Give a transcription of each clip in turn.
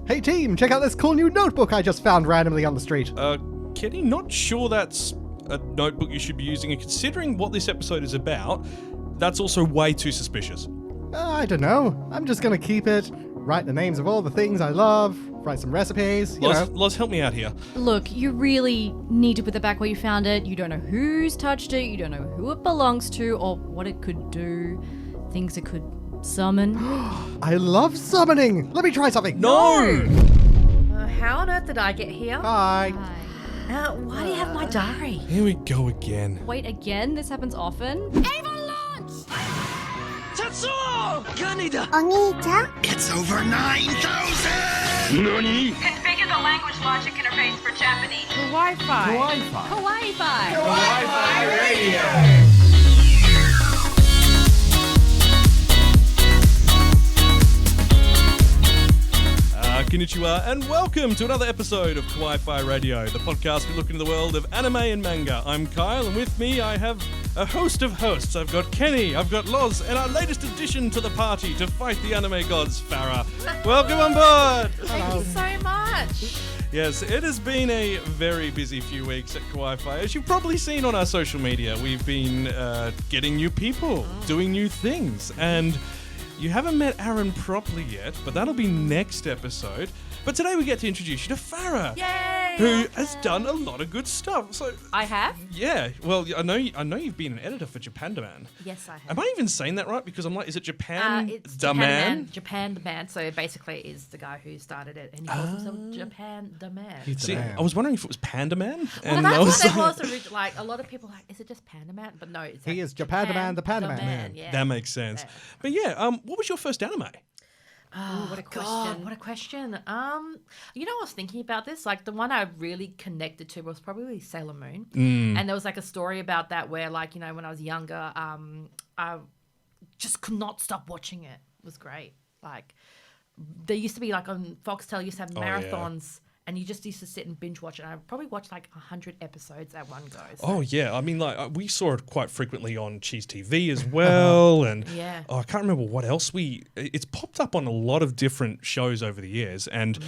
Hey team, check out this cool new notebook I just found randomly on the street. Kenny, not sure that's a notebook you should be using, and considering what this episode is about, that's also way too suspicious. I don't know. I'm just gonna keep it, write the names of all the things I love, write some recipes, you know. Loz, help me out here. Look, you really need to put it back where you found it. You don't know who's touched it, you don't know who it belongs to, or what it could do, things it could summon. I love summoning! Let me try something! No! How on earth did I get here? Hi. Why do you have my diary? Here we go again. Wait, again? This happens often? It's over 9,000! Nani? Configure the language logic interface for Japanese. Kawaii-Fi. Kawaii-Fi! Kawaii-Fi Radio! Konnichiwa, and welcome to another episode of Kawaii-Fi Radio, the podcast we look into the world of anime and manga. I'm Kyle, and with me I have a host of hosts. I've got Kenny, I've got Loz, and our latest addition to the party to fight the anime gods, Farrah. Welcome on board! Thank you so much. Yes, it has been a very busy few weeks at Kawaii-Fi. As you've probably seen on our social media, we've been getting new people, doing new things, and you haven't met Aaron properly yet, but that'll be next episode. But today we get to introduce you to Farrah, Yay! who has done a lot of good stuff. So I have? yeah, well, I know you've been an editor for Japan-Daman. Yes, I have. Am I even saying that right? Because I'm like, is it Japan It's the Man? Japan the Man. So basically is the guy who started it, and he calls himself Japan the Man. He's the See, man. I was wondering if it was Panda Man, Well, and I that's was what it was originally. Like, a lot of people are like, is it just Panda Man? But no, it's He is Japan the Man, the Panda Man. Yeah. that makes sense. Yeah. But yeah, what was your first anime? Oh, what a God, question. what a question. I was thinking about this. Like, the one I really connected to was probably Sailor Moon. And there was like a story about that where, like, when I was younger, I just could not stop watching it. It was great. Like, there used to be, like, on Foxtel, used to have marathons. And you just used to sit and binge watch it. I probably watched like 100 episodes at one go. So. Oh yeah, I mean, like we saw it quite frequently on Cheese TV as well, and Yeah. I can't remember what else it's popped up on a lot of different shows over the years, and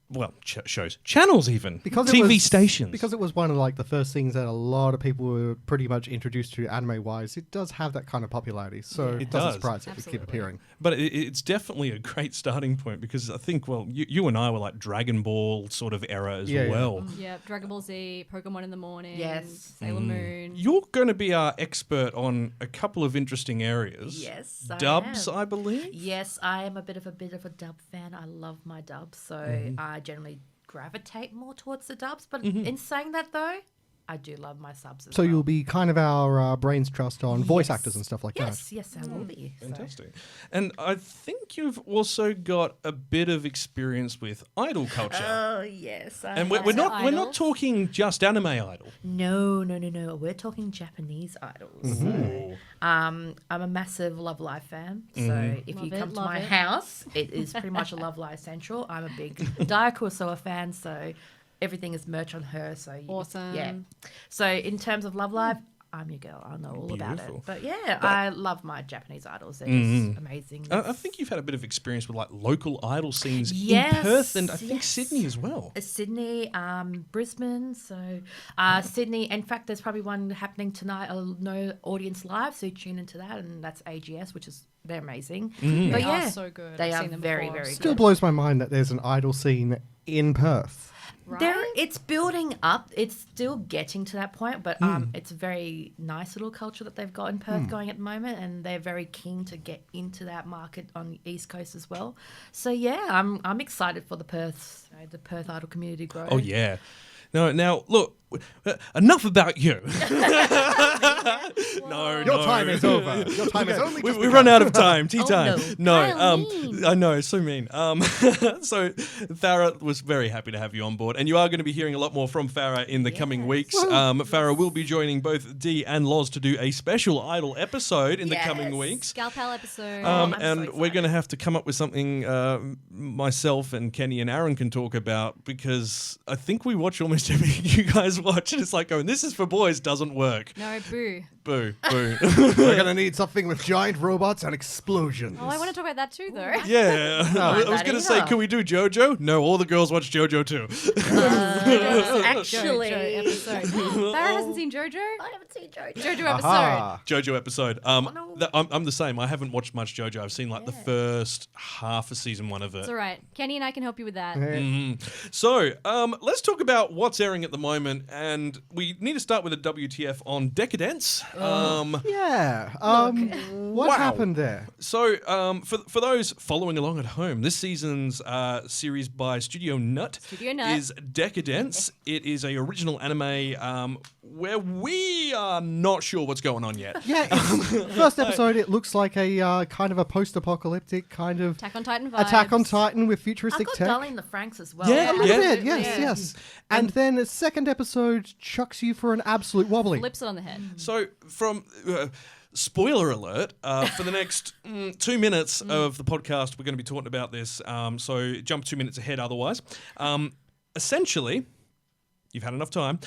well, channels even, Because TV stations. Because it was one of like the first things that a lot of people were pretty much introduced to anime-wise, it does have that kind of popularity. So It it doesn't does. surprise it. We keep Absolutely. appearing. But it's definitely a great starting point because I think, well, you and I were like Dragon Ball sort of era as Yeah, yeah. well. Yep, Dragon Ball Z, Pokemon in the morning, Yes. Sailor Moon. You're going to be our expert on a couple of interesting areas. Yes, I Dubs, am. I believe. Yes, I am a bit of a dub fan. I love my dubs. So I generally gravitate more towards the dubs. But in saying that, though, I do love my subs as So well. you'll be kind of our brains trust on voice actors and stuff like Yes, yes, I will be. So. Fantastic. And I think you've also got a bit of experience with idol culture. Oh, yes. And we're not Idols? talking just anime idol. No. We're talking Japanese idols. So, I'm a massive Love Live fan. So if you Love come it, to love my it. house, it is pretty much a Love Live central. I'm a big Daikurosawa fan, so everything is merch on her. So Awesome. Yeah. So in terms of Love Live, I'm your girl. I know all about Beautiful. it. But yeah, I love my Japanese idols. They're just amazing. I think you've had a bit of experience with like local idol scenes Yes, in Perth and I think yes. Sydney as well. Sydney, Brisbane. So Sydney. In fact, there's probably one happening tonight. No audience live, so tune into that, and that's AGS, which is they're amazing. But They yeah, are so good. They I've are seen them very, before. very Still good. blows my mind that there's an idol scene in Perth. Right? It's building up. It's still getting to that point, but it's a very nice little culture that they've got in Perth going at the moment, and they're very keen to get into that market on the East Coast as well. So yeah, I'm excited for the Perth idol community to grow. Oh yeah. No, now look, enough about you. No, Your time is over. Your time is only just we run begun. out of time. Tea Oh, time. no. I know, so mean. So Farrah was very happy to have you on board, and you are going to be hearing a lot more from Farrah in the coming weeks. Farrah will be joining both Dee and Loz to do a special Idol episode in the coming Yes. weeks. Scalpel episode. I'm so And we're excited. going to have to come up with something myself and Kenny and Aaron can talk about because I think we watch almost everything you guys girls watch, and it's like going, this is for boys, doesn't work. No, boo. Boo, boo. We're gonna need something with giant robots and explosions. Oh, I want to talk about that too, though. Yeah. I was that going to say, either. can we do JoJo? No, all the girls watch JoJo too. Actually, JoJo episode. Farrah hasn't seen JoJo? I haven't seen JoJo. JoJo episode. Aha. JoJo episode. no. I'm the same. I haven't watched much JoJo. I've seen like the first half of season 1 of it. It's all right. Kenny and I can help you with that. So, let's talk about what's airing at the moment, and we need to start with a WTF on Deca-Dence. Yeah. What Wow. happened there? So, for those following along at home, this season's series by Studio Nut, Studio Nut. is Deca-Dence. It is a original anime where we are not sure what's going on yet. Yeah, first episode, it looks like a kind of a post-apocalyptic kind of Attack on Titan vibes. Attack on Titan with I futuristic got tech. Darling in the Franks as well. Yeah, A little yeah. bit, yes. And then the second episode chucks you for an absolute wobbly. Flips it on the head. So, from spoiler alert, for the next 2 minutes of the podcast, we're going to be talking about this. So, jump 2 minutes ahead otherwise. Essentially, you've had enough time.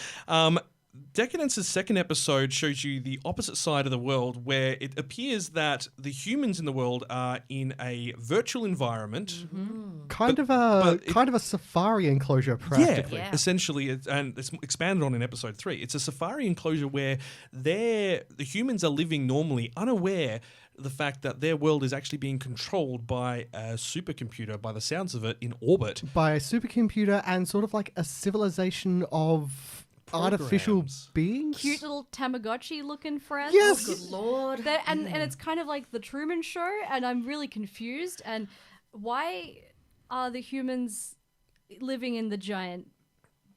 Decadence's second episode shows you the opposite side of the world, where it appears that the humans in the world are in a virtual environment. Kind of a safari enclosure, practically. Yeah. Essentially, and it's expanded on in episode 3. It's a safari enclosure where the humans are living normally, unaware of the fact that their world is actually being controlled by a supercomputer, by the sounds of it, in orbit. By a supercomputer and sort of like a civilization of artificial Programs. beings. Cute little Tamagotchi looking friends. Yes. Good lord. And it's kind of like the Truman Show, and I'm really confused. And why are the humans living in the giant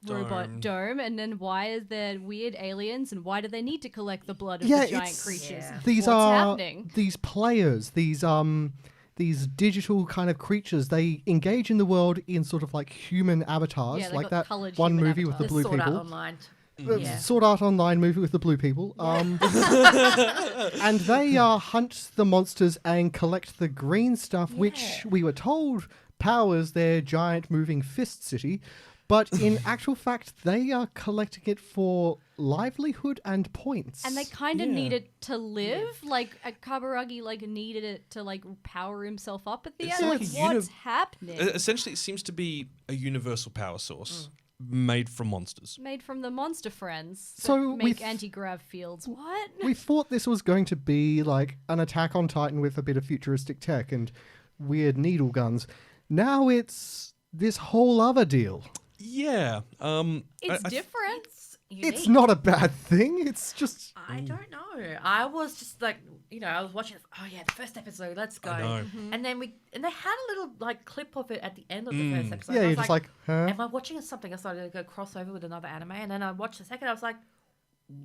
robot dome? And then why is there weird aliens? And why do they need to collect the blood of the giant creatures? Yeah. These What's are happening? these players, these digital kind of creatures. They engage in the world in sort of like human avatars, Yeah, they like got that coloured one human movie with the avatars. blue Sword Art people. Online. Yeah. Sword Art Online movie with the blue people. And they hunt the monsters and collect the green stuff, which we were told powers their giant moving fist city. But in actual fact, they are collecting it for livelihood and points. And they kind of need it to live, like Kaburagi needed it to power himself up at the It's end. like Like, a what's happening? Essentially, it seems to be a universal power source made from monsters. Made from the monster friends that So make with- anti-grav fields. What? we thought this was going to be like an Attack on Titan with a bit of futuristic tech and weird needle guns. Now it's this whole other deal. Yeah. It's different. It's not a bad thing. It's just I don't know. I was just like, I was watching. Oh yeah, the first episode. Let's go. I know. And then they had a little clip of it at the end of the first episode. yeah, I you're was just like, huh? am I watching something? I started to go crossover with another anime, and then I watched the second. I was like,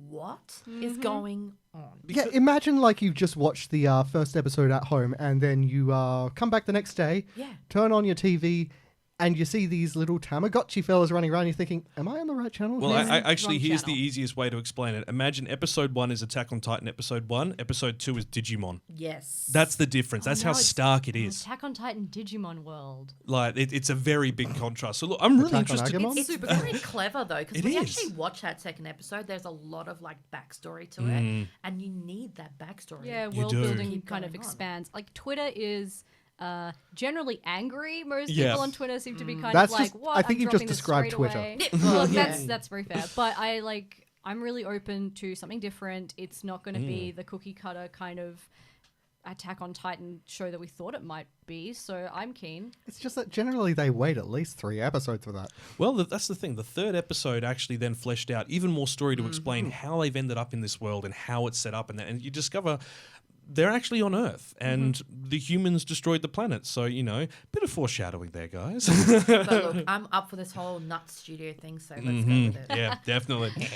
what is going on? Yeah, imagine like you've just watched the first episode at home and then you come back the next day, Yeah. turn on your TV, and you see these little Tamagotchi fellas running around. You're thinking, am I on the right channel? Well, here? I actually, Wrong here's channel. the easiest way to explain it. Imagine episode 1 is Attack on Titan episode 1. Episode 2 is Digimon. Yes. That's the difference. That's how no, it's- stark it is. Attack on Titan Digimon world. Like, it's a very big contrast. So look, I'm really Attack on interested. Agumon? It's very clever though, because It when you is. actually watch that second episode, there's a lot of backstory to it, and you need that backstory. Yeah, You world do. building Keep kind of going on. expands. Like Twitter is generally angry. Most Yeah. people on Twitter seem to be kind That's of like, just- "What? I think I'm you've just dropping this described straight Twitter. away." Well, Look, yeah. that's very fair. But I'm really open to something different. It's not going to be the cookie cutter kind of Attack on Titan show that we thought it might be. So I'm keen. It's just that generally they wait at least 3 episodes for that. Well, that's the thing. The third episode actually then fleshed out even more story to explain how they've ended up in this world and how it's set up. And you discover they're actually on Earth and the humans destroyed the planet. So, bit of foreshadowing there, guys. But look, I'm up for this whole nut studio thing, so let's go with it. Yeah, definitely.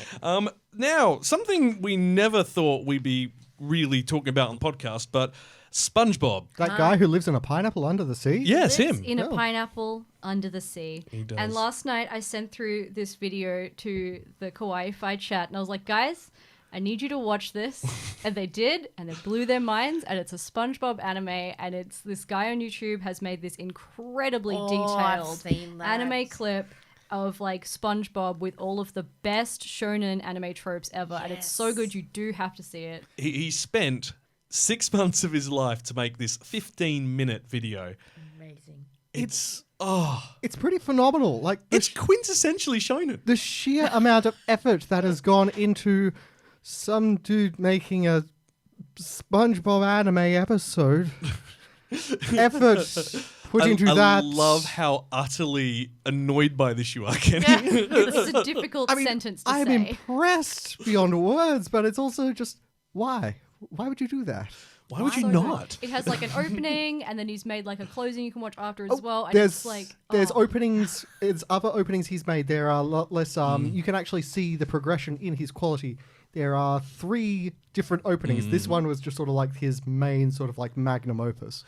Now, something we never thought we'd be really talking about on the podcast, but SpongeBob. That guy who lives in a pineapple under the sea? Yes, Lives him. in a Oh. pineapple under the sea. He does. And last night I sent through this video to the Kawaii-Fi chat, and I was like, guys, I need you to watch this. And they did, and it blew their minds. And it's a SpongeBob anime, and it's this guy on YouTube has made this incredibly Oh, I've detailed seen that. anime clip. of like SpongeBob with all of the best shonen anime tropes ever, and it's so good. You do have to see it. He spent 6 months of his life to make this 15-minute video. Amazing. It's pretty phenomenal. Like it's quintessentially shonen. the sheer amount of effort that has gone into some dude making a SpongeBob anime episode. Effort put into that. I love how utterly annoyed by this you are, Kenny. It's a difficult sentence to I'm say. impressed beyond words, but it's also just why? Why would you do that? Why would you So not? good. It has like an opening, and then he's made like a closing you can watch after as well. And There's it's like there's oh. openings. There's other openings he's made. There are a lot less. You can actually see the progression in his quality. There are 3 different openings. This one was just sort of like his main sort of like magnum opus.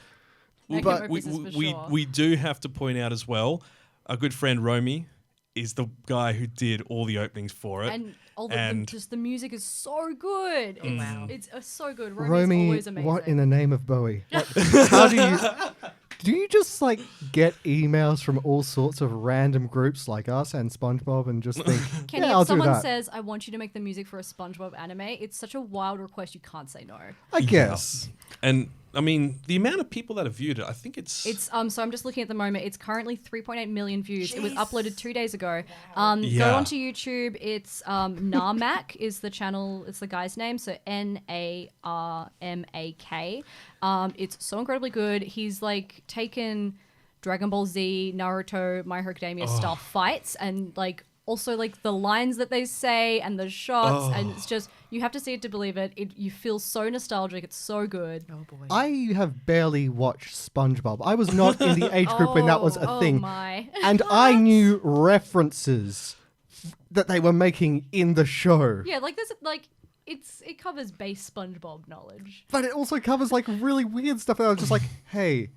Magnum But opus is for sure. we do have to point out as well, our good friend Romy is the guy who did all the openings for it. And all just the music is so good. It's so good. Romy's Romy, always amazing. what in the name of Bowie? How do you just like get emails from all sorts of random groups like us and SpongeBob and just think, Kenny, yeah, I'll if do someone that? says, I want you to make the music for a SpongeBob anime, it's such a wild request you can't say no. I guess. And I mean, the amount of people that have viewed it, I think it's So I'm just looking at the moment. It's currently 3.8 million views. It was uploaded 2 days ago. Yeah. Go onto YouTube. It's Narmak is the channel. It's the guy's name. So Narmak. It's so incredibly good. He's like taken Dragon Ball Z, Naruto, My Hero Academia style fights and like also like the lines that they say and the shots and it's just you have to see it to believe it. You feel so nostalgic. It's so good. Oh boy. I have barely watched SpongeBob. I was not in the age group when that was a thing. My. And I knew references that they were making in the show. Yeah, like this like it covers base SpongeBob knowledge. But it also covers like really weird stuff that I was just like, hey,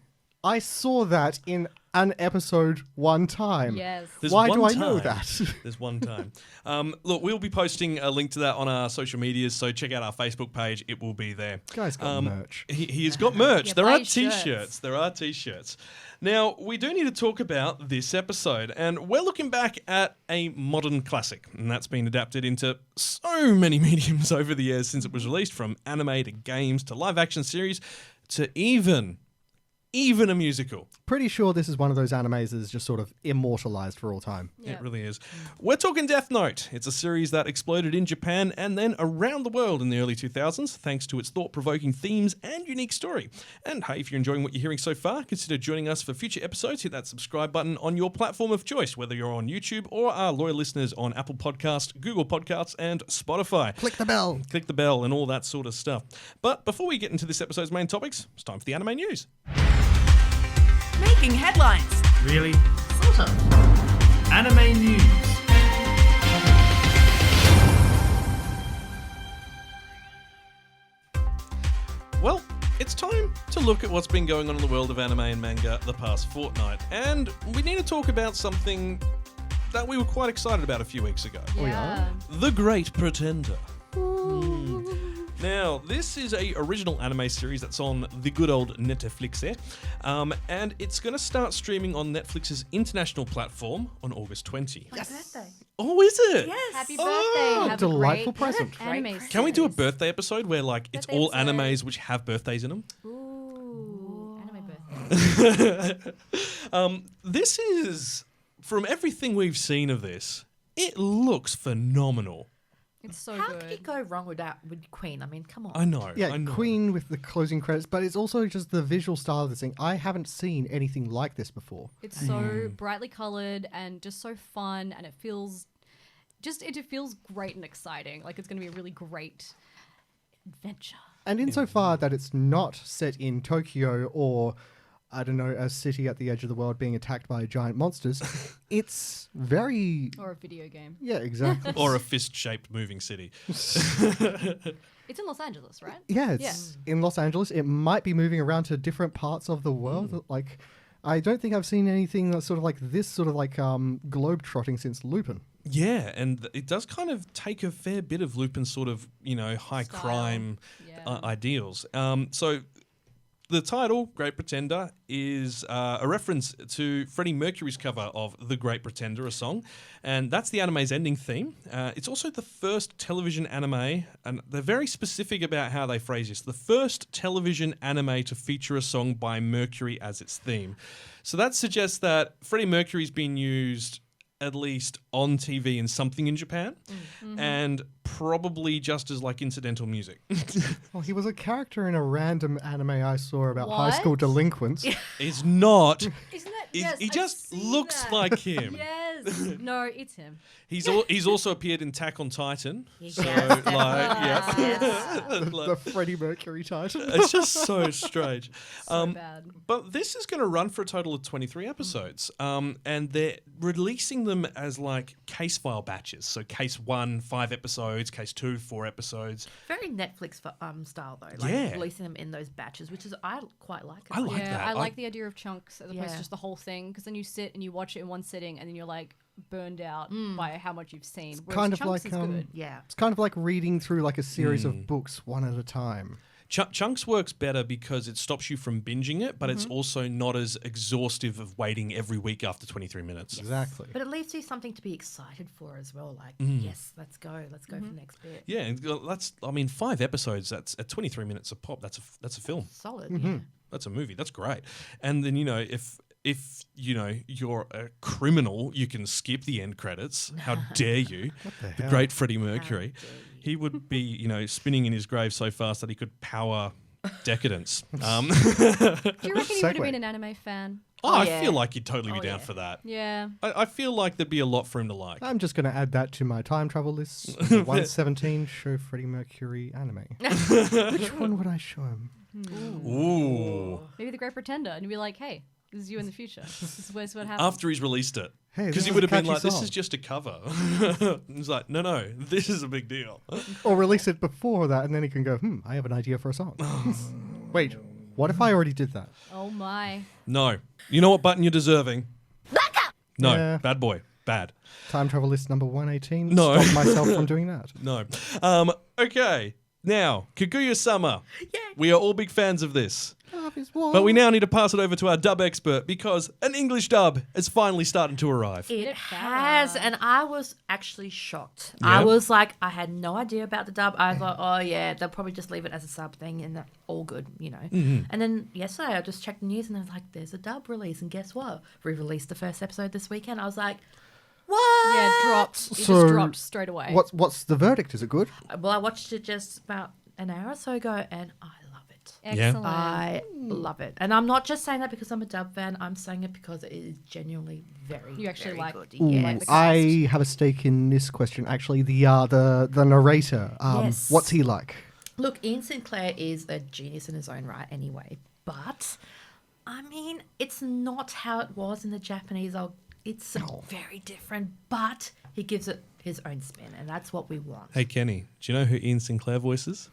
I saw that in an episode one time. Yes. There's Why do one I know time. that? There's one time. Look, we'll be posting a link to that on our social medias, so check out our Facebook page. It will be there. Guy's got merch. He has got merch. Yeah, There buy are his shirts. T-shirts. There are T-shirts. Now, we do need to talk about this episode, and we're looking back at a modern classic, and that's been adapted into so many mediums over the years since it was released, from anime to games to live-action series to even a musical. Pretty sure this is one of those animes that's just sort of immortalized for all time. Yeah. It really is. We're talking Death Note. It's a series that exploded in Japan and then around the world in the early 2000s, thanks to its thought-provoking themes and unique story. And hey, if you're enjoying what you're hearing so far, consider joining us for future episodes. Hit that subscribe button on your platform of choice, whether you're on YouTube or our loyal listeners on Apple Podcasts, Google Podcasts, and Spotify. Click the bell. Click the bell and all that sort of stuff. But before we get into this episode's main topics, it's time for the anime news. Making headlines. Really? Sort of. Anime news. Well, it's time to look at what's been going on in the world of anime and manga the past fortnight. And we need to talk about something that we were quite excited about a few weeks ago. Yeah. The Great Pretender. Now, this is a original anime series that's on the good old Netflix, and it's going to start streaming on Netflix's international platform on August 20. My birthday. Oh, is it? Yes. Happy birthday. Oh, Have delightful a great present. anime Can we do a series. birthday episode where, like, it's Birthday all episode. animes which have birthdays in them? Ooh. Anime birthday. This is, from everything we've seen of this, it looks phenomenal. It's so How good. could you go wrong with that with Queen? I mean, come on. I know. Yeah, I know. Queen with the closing credits, but it's also just the visual style of this thing. I haven't seen anything like this before. It's so brightly colored and just so fun, and it feels great and exciting. Like it's going to be a really great adventure. And insofar that it's not set in Tokyo or, I don't know, a city at the edge of the world being attacked by giant monsters, it's very... Or a video game. Yeah, exactly. Or a fist-shaped moving city. It's in Los Angeles, right? Yeah, it's in Los Angeles. It might be moving around to different parts of the world. Like, I don't think I've seen anything that's sort of like this sort of like globe-trotting since Lupin. Yeah, and it does kind of take a fair bit of Lupin's sort of, high Style. crime Yeah. ideals. So The title, Great Pretender, is a reference to Freddie Mercury's cover of The Great Pretender, a song, and that's the anime's ending theme. It's also the first television anime, and they're very specific about how they phrase this, the first television anime to feature a song by Mercury as its theme. So that suggests that Freddie Mercury's been used at least on TV in something in Japan, and probably just as like incidental music. Well, he was a character in a random anime I saw about high What? school delinquents. It's not. Isn't that? He Yes, I've just seen looks that. like him. Yes. No, it's him. He's also appeared in Attack on Titan. Yes, So definitely. yeah. The Freddie Mercury title. It's just so strange. So bad. But this is going to run for a total of 23 episodes. And they're releasing them as like case file batches. So case 1, 5 episodes, case 2, 4 episodes. Very Netflix style though. Like Yeah. releasing them in those batches, which is I quite like. I like Yeah, that. I like the idea of chunks as opposed Yeah. to just the whole thing, because then you sit and you watch it in one sitting and then you're like burned out by how much you've seen. Whereas kind of chunks like, is good. Yeah. It's kind of like reading through like a series of books one at a time. Chunks works better because it stops you from binging it, but it's also not as exhaustive of waiting every week after 23 minutes. Exactly. But it leaves you something to be excited for as well. Like, yes, let's go for the next bit. Yeah, and that's 5 episodes. That's at 23 minutes a pop. That's a film. Solid. Yeah. That's a movie. That's great. And then if you're a criminal, you can skip the end credits. How dare you? The hell? great Freddie Mercury. He would be, spinning in his grave so fast that he could power Deca-Dence. Do you reckon he would have Segue. been an anime fan? I yeah. feel like he'd totally be Oh, down yeah. for that. Yeah. I feel like there'd be a lot for him to like. I'm just going to add that to my time travel list. 117, show Freddie Mercury anime. Which one would I show him? Ooh. Maybe The Great Pretender, and you'd be like, hey, this is you in the future. This is what happens. After he's released it. Hey, Because this he is would a have been catchy like, this song. is just a cover. He's like, no, this is a big deal. Or release it before that, and then he can go, I have an idea for a song. Wait, what if I already did that? Oh my. No. You know what button you're deserving? No. Yeah. Bad boy. Bad. Time travel list number 118. No. Stop myself from doing that. No. Okay. Now, Kaguya-sama. Yeah. We are all big fans of this. Love is war. But we now need to pass it over to our dub expert because an English dub is finally starting to arrive. It Farrah. has, and I was actually shocked. Yeah? I was like, I had no idea about the dub. I thought, oh yeah, they'll probably just leave it as a sub thing, and that's all good, And then yesterday, I just checked the news, and I was like, there's a dub release, and guess what? We released the first episode this weekend. I was like, what? Yeah, it dropped. It So, just dropped straight away. What's the verdict? Is it good? Well, I watched it just about an hour or so ago, and I love it. Excellent. I love it, and I'm not just saying that because I'm a dub fan. I'm saying it because it is genuinely very, You actually very like- good. Ooh, Yes. I have a stake in this question. Actually, the narrator. Yes. What's he like? Look, Ian Sinclair is a genius in his own right anyway, but I mean, it's not how it was in the Japanese. It's very different, but he gives it his own spin, and that's what we want. Hey, Kenny, do you know who Ian Sinclair voices?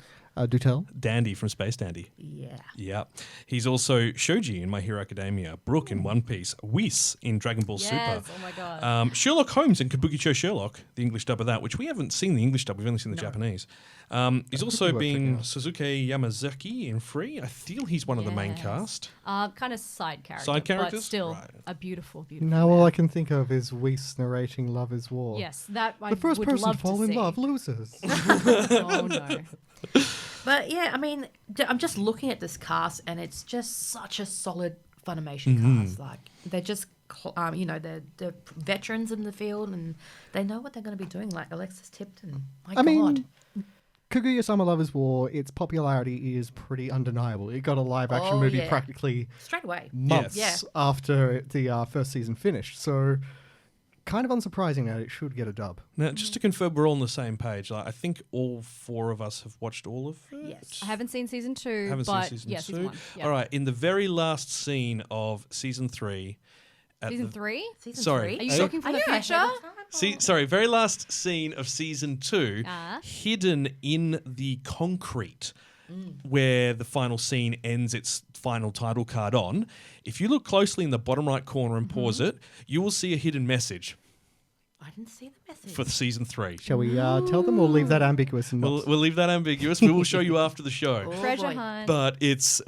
Do tell. Dandy from Space Dandy. Yeah. Yeah. He's also Shoji in My Hero Academia, Brooke in One Piece, Whis in Dragon Ball Yes, Super. oh my God. Sherlock Holmes in Kabukicho Sherlock, the English dub of that, which we haven't seen the English dub, we've only seen the Japanese. He's also worth checking been out. Suzuki Yamazaki in Free. I feel he's one of the main Yes. cast. Kind of side character. Side But characters? still Right. a beautiful, beautiful. Now all man. I can think of is Weiss narrating "Love Is War." Yes, that I The first would person love to fall to in see. love loses. Oh no. But yeah, I mean, I'm just looking at this cast, and it's just such a solid Funimation cast. Like they're just, they're veterans in the field, and they know what they're going to be doing. Like Alexis Tipton. My I God. mean, Kaguya-sama Love Is War, its popularity is pretty undeniable. It got a live-action Oh, movie yeah. practically Straight away. months Yes. after the first season finished. So, kind of unsurprising that it should get a dub. Now, just to confirm, we're all on the same page. Like, I think all 4 of us have watched all of it. Yes. I haven't seen season 2, Haven't but seen season yeah, 2. season 1. Yeah. All right, in the very last scene of season 3. Season 3? Season Sorry. 3? Are you Hey. talking from Are the you future? ahead of time? Very last scene of season 2, Ah. hidden in the concrete where the final scene ends its final title card on. If you look closely in the bottom right corner and pause it, you will see a hidden message. I didn't see the message. for season 3. Shall we tell them or leave that ambiguous and We'll not? leave that ambiguous. We will show you after the show. Oh, Treasure boy. hunt. But it's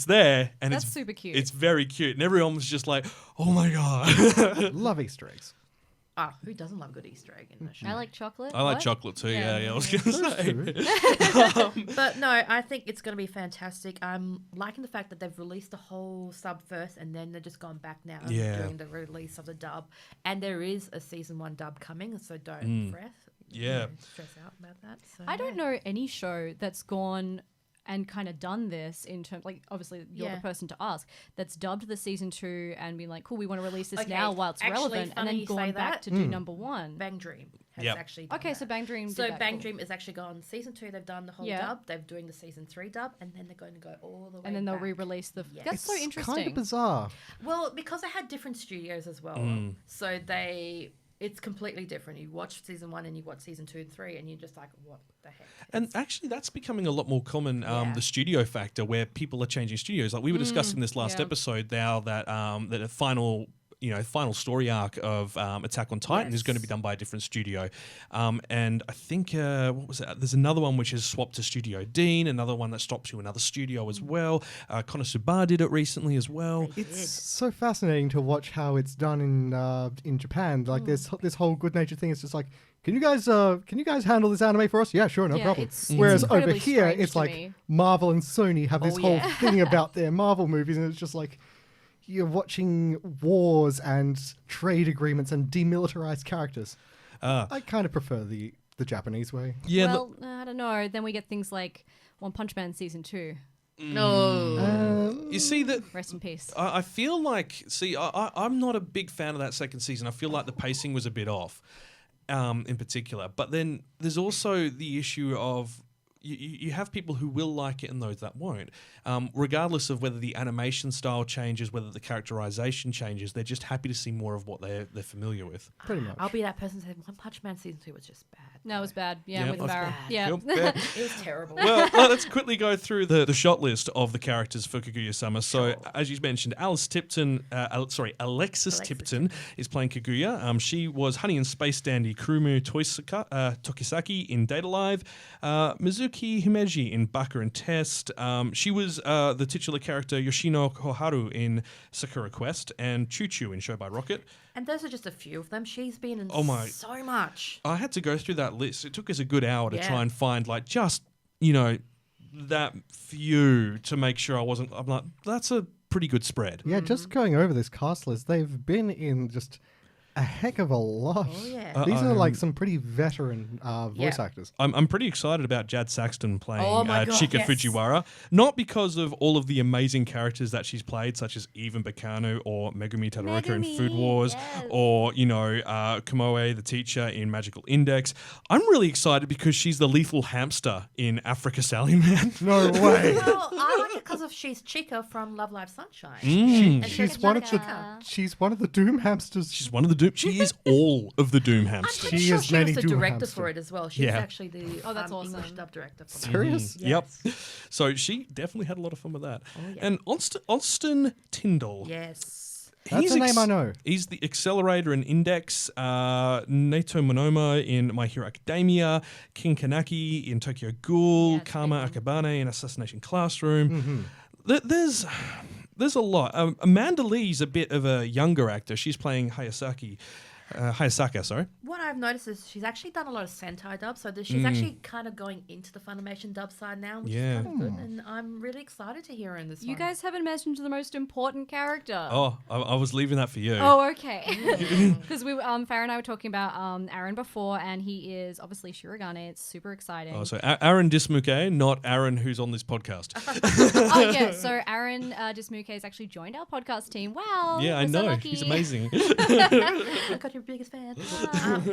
there, and That's it's super cute. It's very cute, and everyone was just like, "Oh my god!" Love Easter eggs. Ah, who doesn't love good Easter egg in the show? I like chocolate. I like What? chocolate too. Yeah. Yeah, I was gonna say. But no, I think it's going to be fantastic. I'm liking the fact that they've released the whole sub first and then they've just gone back now and Yeah. doing the release of the dub. And there is a season 1 dub coming, so don't Yeah. stress out about that. So, I don't know any show that's gone and kind of done this in terms, like, obviously you're Yeah. the person to ask, that's dubbed the season 2 and been like, cool, we want to release this Okay, now while it's actually, relevant, and funny then you say gone back that. to do number 1. Bang Dream has Yep. actually done Okay, that. so Bang Dream did So that, Bang cool. Dream is actually gone season 2. They've done the whole Yeah. dub. They're doing the season 3 dub, and then they're going to go all the way. And then they'll back. re-release the... Yes. That's so It's interesting. kind of bizarre. Well, because they had different studios as well, so it's completely different. You watch season 1 and you watch season 2 and 3, and you're just like, what the heck? And actually, that's becoming a lot more common. Yeah. The studio factor, where people are changing studios. Like we were discussing this last yeah. episode. Now that that the final story arc of Attack on Titan is going to be Yes. done by a different studio. And I think what was it? There's another one which is swapped to Studio Dean. Another one that stopped to another studio as well. Konosuba did it recently as well. It's so fascinating to watch how it's done in Japan. Like this whole good natured thing. It's just like, can you guys handle this anime for us? Yeah, sure, no Yeah, problem. it's Whereas over incredibly here, strange it's to like me. Marvel and Sony have this Oh, whole yeah. thing about their Marvel movies, and it's just like you're watching wars and trade agreements and demilitarized characters. I kind of prefer the Japanese way. Yeah, well, I don't know. Then we get things like One Punch Man season 2. No. you see that. Rest in peace. I feel like, I'm not a big fan of that second season. I feel like the pacing was a bit off, in particular. But then there's also the issue of you have people who will like it and those that won't. Regardless of whether the animation style changes, whether the characterization changes, they're just happy to see more of what they're familiar with. Pretty much. I'll be that person who said One Punch Man season 2 was just bad. No, it was bad. Yeah, Yeah, with it was Farrah. bad. Yeah. Yep, yeah. It was terrible. Well, let's quickly go through the shot list of the characters for Kaguya-sama. So, as you mentioned, Alexis Tipton is playing Kaguya. She was Honey and Space Dandy Kurumu Tokisaki in Date Alive, Mizuki Himeji in Baka and Test. She was the titular character Yoshino Koharu in Sakura Quest, and Choo Choo in Show by Rocket. And those are just a few of them. She's been in Oh my- so much. I had to go through that list. It took us a good hour to Yeah. try and find, like, just, that few to make sure I'm like, that's a pretty good spread. Yeah, just going over this cast list, they've been in just a heck of a lot. Oh, yeah. These are like some pretty veteran voice Yeah. actors. I'm pretty excited about Jad Saxton playing Oh my God, Chika yes. Fujiwara. Not because of all of the amazing characters that she's played, such as Even Bakano or Megumi Todoroki in Food Wars, yes. or, Komoe, the teacher in Magical Index. I'm really excited because she's the lethal hamster in Africa Sally Man. No way. Well, I like it because she's Chica from Love Live Sunshine. Mm. And She's so one of Chica. she's one of the Doom hamsters. She's one of the Doom. She is all of the Doom hamsters. pretty She sure is she was many the Doom director hamster. for it as well. She's Yeah. actually the Oh, that's English awesome. dub director for it. Serious? Yep. Yes. So she definitely had a lot of fun with that. yeah. And Austin Tyndall. Yes. That's a name I know. He's the Accelerator in Index, Nato Monoma in My Hero Academia, King Kanaki in Tokyo Ghoul, Yeah, it's a Karma big Akabane in Assassination Classroom. There's a lot. Amanda Lee's a bit of a younger actor. She's playing Hayasaka, sorry. What I've noticed is she's actually done a lot of Sentai dub, so that she's actually kind of going into the Funimation dub side now, which Yeah. is kind of good. And I'm really excited to hear her in this You one. guys haven't mentioned the most important character. Oh, I was leaving that for you. Oh, okay. Because Farrah and I were talking about Aaron before, and he is obviously Shirogane. It's super exciting. So Aaron Dismuke, not Aaron who's on this podcast. Oh yeah, so Aaron Dismuke has actually joined our podcast team. Wow. Yeah, I we're so know. lucky. He's amazing. I got your biggest fan.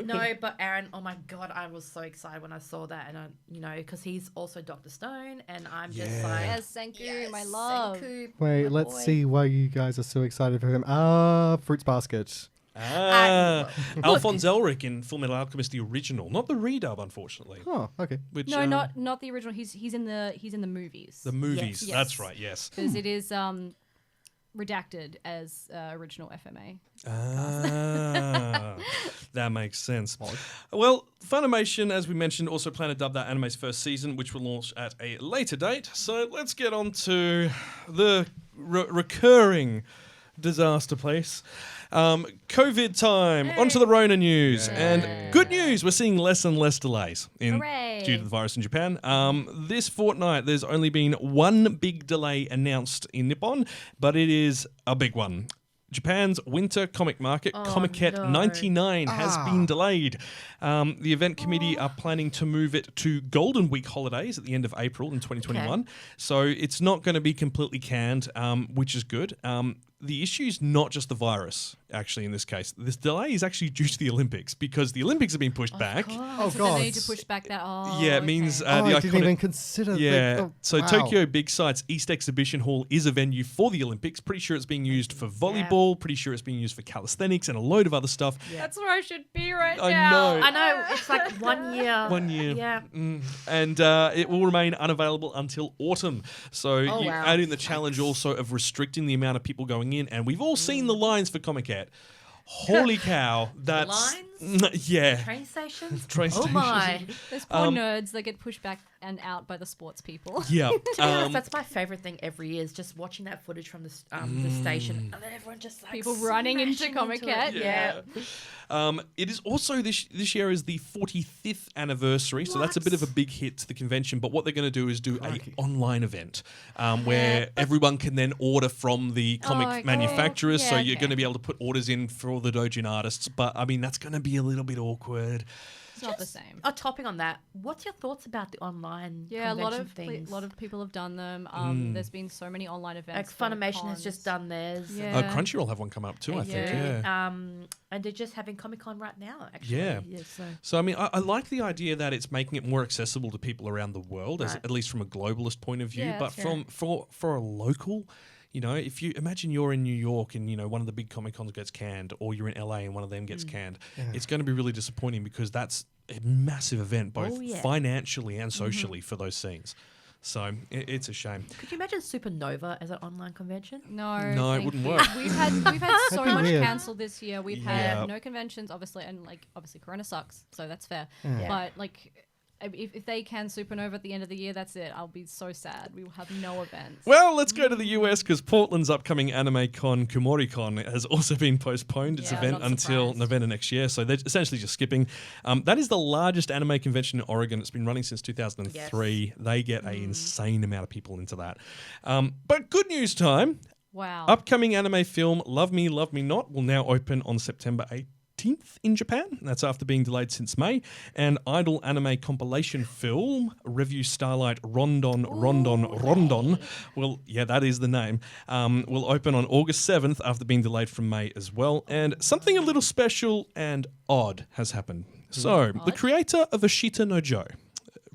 No, but Aaron, oh my God, I was so excited when I saw that. And, because he's also Dr. Stone, and I'm just Yeah. like, Yes, Senku, yes, my love. Senku, Wait, my let's boy. see why you guys are so excited for him. Fruits Basket. Alphonse Elric in Fullmetal Alchemist, the original, not the redub, unfortunately. Oh, okay. Which, No, not the original. He's in the movies. the movies. Yes. That's right. Yes. Because it is redacted as original FMA. Ah. That makes sense. Well, Funimation, as we mentioned, also plan to dub that anime's first season, which will launch at a later date. So let's get on to the recurring disaster place. COVID time. Onto the Rona news. And good news, we're seeing less and less delays Hooray. due to the virus in Japan. This fortnight, there's only been one big delay announced in Nippon, but it is a big one. Japan's winter comic market, Comiket no. 99, has been delayed. The event committee are planning to move it to Golden Week holidays at the end of April in 2021. Okay. So it's not going to be completely canned, which is good. The issue is not just the virus, actually, in this case. This delay is actually due to the Olympics because the Olympics have been pushed back. Oh, So God. they need to push back that. Oh, Yeah, it means okay. I the didn't iconic. even consider Yeah, so wow. Tokyo Big Sight's East Exhibition Hall is a venue for the Olympics. Pretty sure it's being used for volleyball, pretty sure it's being used for calisthenics and a load of other stuff. That's where I should be right I now. know. I know, it's like 1 year. 1 year. Yeah. And it will remain unavailable until autumn. So you wow. add in the challenge also of restricting the amount of people going in. And we've all seen the lines for Comiket. Holy cow. That's... Yeah. Train stations? Train Oh my. Those poor nerds that get pushed back and out by the sports people. Yeah. To be honest, that's my favorite thing every year is just watching that footage from the station and then everyone just like People running into smashing Comiket. it. Yeah. It is also this year is the 45th anniversary, so that's a bit of a big hit to the convention. But what they're going to do is do a online event where everyone can then order from the comic okay. manufacturers. So Yeah, you're okay. going to be able to put orders in for all the doujin artists. But I mean, that's going to be a little bit awkward. It's not the same. A topic on that. What's your thoughts about the online Yeah, a lot convention of things? people have done them. There's been so many online Like events. for Funimation has cons. just done theirs. Yeah. Crunchyroll have one come up too, I think. Yeah. And they're just having Comic-Con right now, actually. Yeah. so. So I mean, I like the idea that it's making it more accessible to people around the world, as, Right. at least from a globalist point of view. Yeah, but that's for a local, you know, if you imagine you're in New York and one of the big Comic Cons gets canned, or you're in LA and one of them gets canned, it's going to be really disappointing because that's a massive event, both financially and socially for those scenes. So it's a shame. Could you imagine Supernova as an online convention? No, No, it thank wouldn't you. work. We've had so That'd be much weird. cancelled this year. We've Yeah. had no conventions, obviously, and obviously Corona sucks, so that's fair. Yeah. But if they can Supernova at the end of the year, that's it. I'll be so sad. We will have no events. Well, let's go to the US because Portland's upcoming Anime Con Kumoricon has also been postponed. Its Yeah, event not until surprised. November next year, so they're essentially just skipping. That is the largest anime convention in Oregon. It's been running since 2003. They get an insane amount of people into that. But good news time. Wow. Upcoming anime film Love Me, Love Me Not will now open on September 18th in Japan. That's after being delayed since May. And idol anime compilation film Review Starlight Rondon will, yeah, that is the name, will open on August 7th after being delayed from May as well. And something a little special and odd has happened. So, the creator of Ashita no Joe,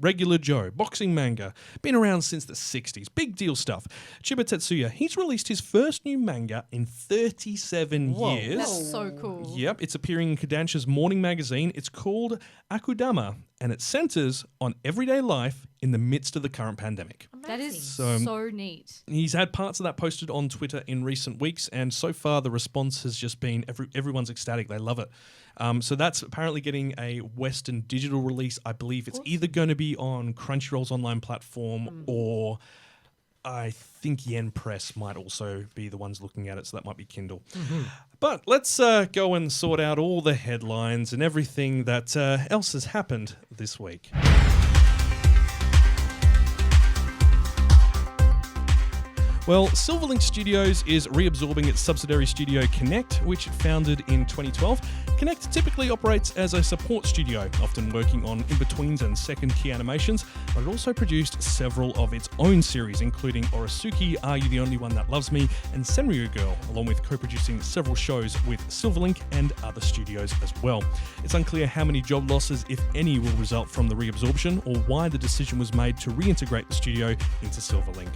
Regular Joe, boxing manga, been around since the 60s, big deal stuff. Chiba Tetsuya, he's released his first new manga in 37 years. That's so cool. Yep, it's appearing in Kodansha's morning magazine. It's called Akudama, and it centers on everyday life in the midst of the current pandemic. That is So- so neat. He's had parts of that posted on Twitter in recent weeks, and so far the response has just been everyone's ecstatic. They love it. So that's apparently getting a Western digital release. I believe it's either going to be on Crunchyroll's online platform or I think Yen Press might also be the ones looking at it, so that might be Kindle. But let's go and sort out all the headlines and everything that else has happened this week. Well, Silverlink Studios is reabsorbing its subsidiary studio Connect, which it founded in 2012. Connect typically operates as a support studio, often working on in-betweens and second key animations, but it also produced several of its own series, including Orasuki, Are You the Only One That Loves Me, and Senryu Girl, along with co-producing several shows with Silverlink and other studios as well. It's unclear how many job losses, if any, will result from the reabsorption, or why the decision was made to reintegrate the studio into Silverlink.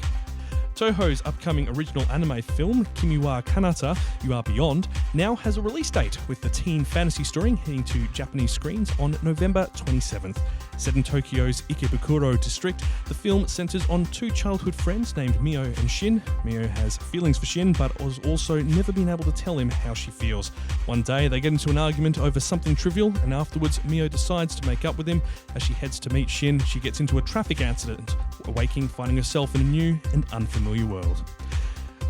Toho's upcoming original anime film, Kimi wa Kanata, You Are Beyond, now has a release date, with the teen fantasy story heading to Japanese screens on November 27th. Set in Tokyo's Ikebukuro district, the film centers on two childhood friends named Mio and Shin. Mio has feelings for Shin, but has also never been able to tell him how she feels. One day, they get into an argument over something trivial, and afterwards, Mio decides to make up with him. As she heads to meet Shin, she gets into a traffic accident, awaking, finding herself in a new and unfamiliar world.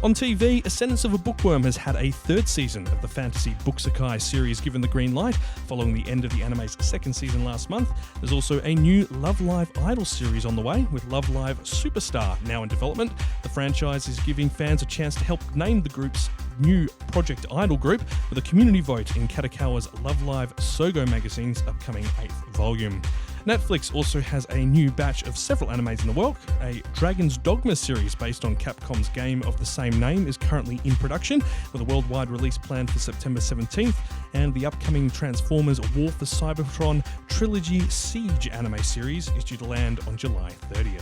On TV, Ascendance of a Bookworm has had a third season of the fantasy Booksakai series given the green light, following the end of the anime's second season last month. There's also a new Love Live Idol series on the way, with Love Live Superstar now in development. The franchise is giving fans a chance to help name the group's new Project Idol group with a community vote in Katakawa's Love Live Sogo magazine's upcoming 8th volume. Netflix also has a new batch of several animes in the work. A Dragon's Dogma series based on Capcom's game of the same name is currently in production, with a worldwide release planned for September 17th, and the upcoming Transformers War for Cybertron Trilogy Siege anime series is due to land on July 30th.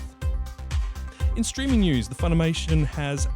In streaming news, Funimation has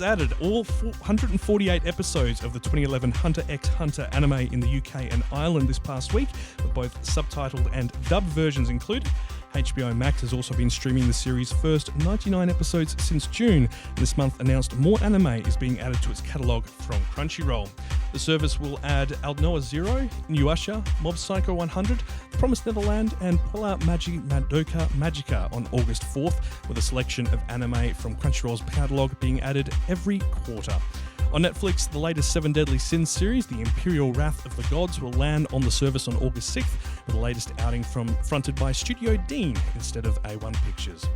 added all 148 episodes of the 2011 Hunter x Hunter anime in the UK and Ireland this past week, with both subtitled and dubbed versions included. HBO Max has also been streaming the series' first 99 episodes since June, and this month announced more anime is being added to its catalogue from Crunchyroll. The service will add Aldnoah Zero, Inuyasha, Mob Psycho 100, Promised Neverland, and Polar Magi Madoka Magica on August 4th, with a selection of anime from Crunchyroll's catalogue being added every quarter. On Netflix, the latest Seven Deadly Sins series, The Imperial Wrath of the Gods, will land on the service on August 6th, with the latest outing fronted by Studio Dean instead of A1 Pictures.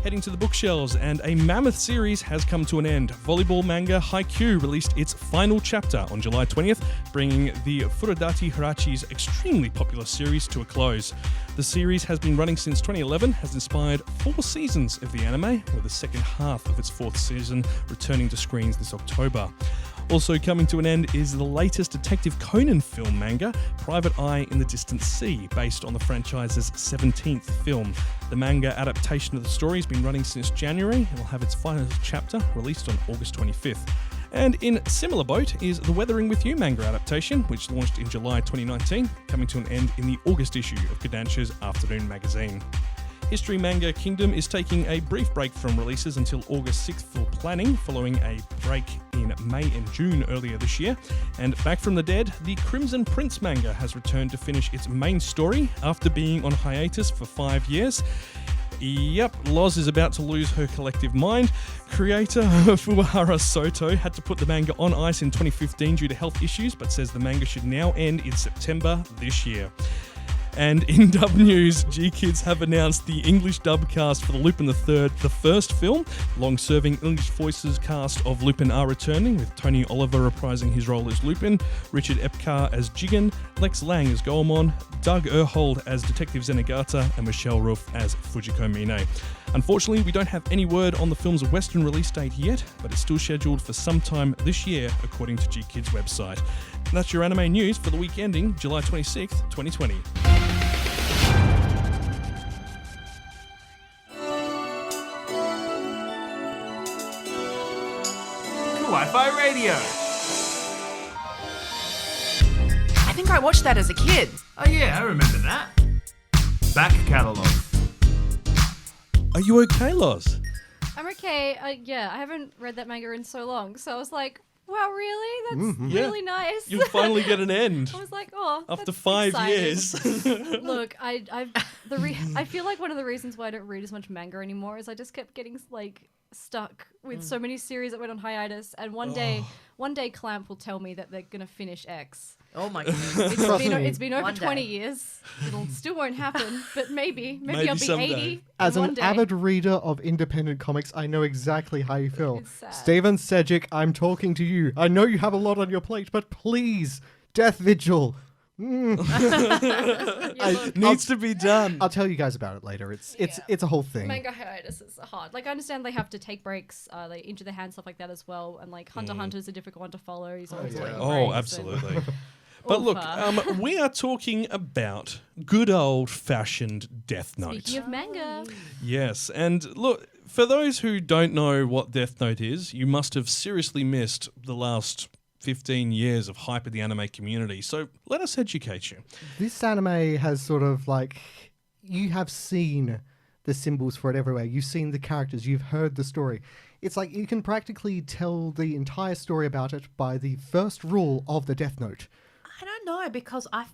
Heading to the bookshelves, and a mammoth series has come to an end. Volleyball manga Haikyuu released its final chapter on July 20th, bringing the Furodati Hirachi's extremely popular series to a close. The series has been running since 2011, has inspired 4 seasons of the anime, with the second half of its 4th season returning to screens this October. Also coming to an end is the latest Detective Conan film manga, Private Eye in the Distant Sea, based on the franchise's 17th film. The manga adaptation of the story has been running since January and will have its final chapter released on August 25th. And in similar boat is the Weathering With You manga adaptation, which launched in July 2019, coming to an end in the August issue of Kodansha's Afternoon magazine. History Manga Kingdom is taking a brief break from releases until August 6th for planning, following a break in May and June earlier this year. And back from the dead, the Crimson Prince manga has returned to finish its main story after being on hiatus for 5 years. Yep, Loz is about to lose her collective mind. Creator Fuwahara Soto had to put the manga on ice in 2015 due to health issues, but says the manga should now end in September this year. And in dub news, G-Kids have announced the English dub cast for the Lupin III, the first film. Long-serving English voices cast of Lupin are returning, with Tony Oliver reprising his role as Lupin, Richard Epcar as Jigen, Lex Lang as Goemon, Doug Erhold as Detective Zenigata, and Michelle Ruff as Fujiko Mine. Unfortunately, we don't have any word on the film's Western release date yet, but it's still scheduled for sometime this year, according to G-Kids' website. And that's your anime news for the week ending July 26th, 2020. Kawaii-Fi Radio. I think I watched that as a kid. Oh yeah, I remember that. Back Catalogue. Are you okay, Loz? I'm okay. Yeah, I haven't read that manga in so long, so I was like, wow, really? That's really nice. You'll finally get an end. I was like, oh, After that's 5 exciting. years. Look, I feel like one of the reasons why I don't read as much manga anymore is I just kept getting like stuck with so many series that went on hiatus, and one day Clamp will tell me that they're gonna finish X. Oh my goodness. It's been over One 20 day. years. It'll still won't happen, but maybe Maybe I'll be someday. 80. As one an day. avid reader of independent comics, I know exactly how you feel. It's sad. Steven Sejic, I'm talking to you. I know you have a lot on your plate, but please, Death Vigil. Yeah, look, Needs to be done. I'll tell you guys about it later. It's a whole thing. manga hiatuses are hard. Like, I understand they have to take breaks, like into the hand, stuff like that as well. And like Hunter Hunter's a difficult one to follow. He's always taking breaks Oh, and- absolutely. But look, Oofa. we are talking about good old-fashioned Death Note. Speaking of manga, Yes, and look, for those who don't know what Death Note is, you must have seriously missed the last 15 years of hype in the anime community. So let us educate you. This anime has sort of like, you have seen the symbols for it everywhere. You've seen the characters. You've heard the story. It's like you can practically tell the entire story about it by the first rule of the Death Note. I don't know because I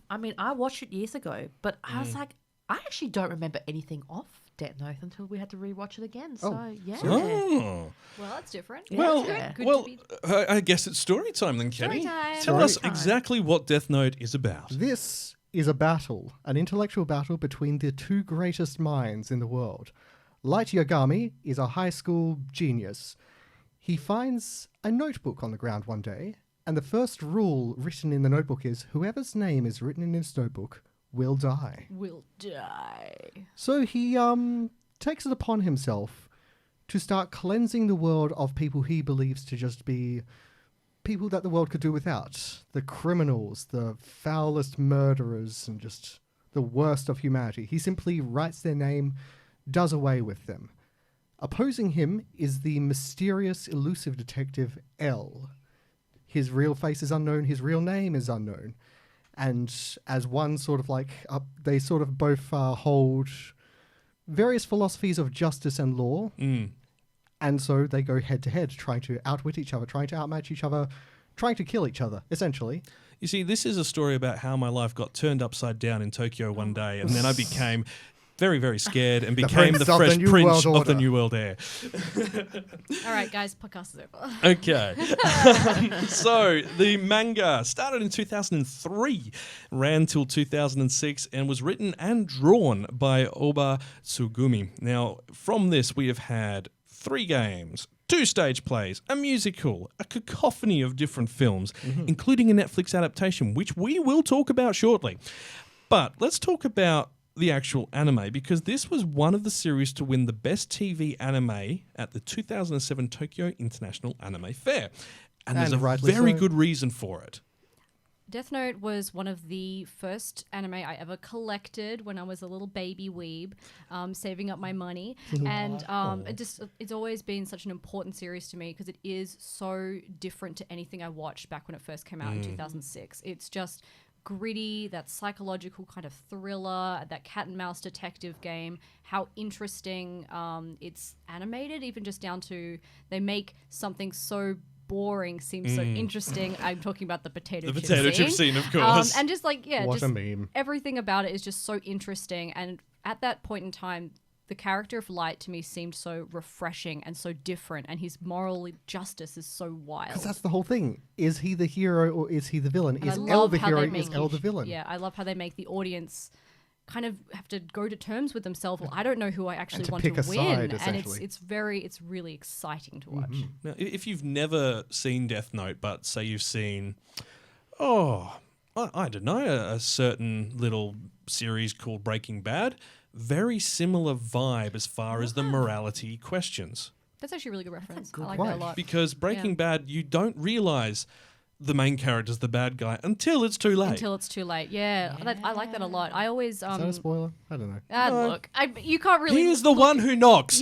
watched it years ago, but I was like, I actually don't remember anything off Death Note until we had to rewatch it again. So yeah. Oh. Well, that's different. Well, Yeah. Good well, to be- I guess it's story time then, Kenny. time. Tell Story us time. exactly what Death Note is about. This is a battle, an intellectual battle between the two greatest minds in the world. Light Yagami is a high school genius. He finds a notebook on the ground one day, and the first rule written in the notebook is whoever's name is written in this notebook will die. Will die. So he takes it upon himself to start cleansing the world of people he believes to just be people that the world could do without. The criminals, the foulest murderers, and just the worst of humanity. He simply writes their name, does away with them. Opposing him is the mysterious, elusive detective L. His real face is unknown, his real name is unknown. And as one sort of like, they sort of both hold various philosophies of justice and law. And so they go head to head, trying to outwit each other, trying to outmatch each other, trying to kill each other, essentially. You see, this is a story about how my life got turned upside down in Tokyo one day, and then I became very, very scared and became the Prince of fresh the New prince World of the Order. New World Air. All right, guys, podcast is over. Okay. So the manga started in 2003, ran till 2006, and was written and drawn by Oba Tsugumi. Now, from this, we have had 3 games, 2 stage plays, a musical, a cacophony of different films, including a Netflix adaptation, which we will talk about shortly. But let's talk about the actual anime, because this was one of the series to win the Best TV Anime at the 2007 Tokyo International Anime Fair. And there's And a rightly very so. good reason for it. Death Note was one of the first anime I ever collected when I was a little baby weeb, saving up my money. And it's always been such an important series to me because it is so different to anything I watched back when it first came out in 2006. It's just gritty, that psychological kind of thriller, that cat and mouse detective game, how interesting it's animated, even just down to they make something so boring seems so interesting. I'm talking about the potato chip scene, of course. and just like, yeah, What just a meme. everything about it is just so interesting. And at that point in time, the character of Light to me seemed so refreshing and so different, and his moral justice is so wild. Because that's the whole thing. Is he the hero or is he the villain? And I Is L love the how they hero? make Is L the you- villain? Yeah, I love how they make the audience kind of have to go to terms with themselves. Well, I don't know who I actually to want pick to a win, side, and essentially. it's really exciting to watch. Now, if you've never seen Death Note, but say you've seen, I don't know, a certain little series called Breaking Bad, very similar vibe as far as the morality questions. That's actually a really good reference. I like point. that a lot. Because Breaking Bad, you don't realize the main character's the bad guy until it's too late. Until it's too late. Yeah, I like that a lot. I always Is that a spoiler? I don't know. look, you can't really. He is the one who knocks.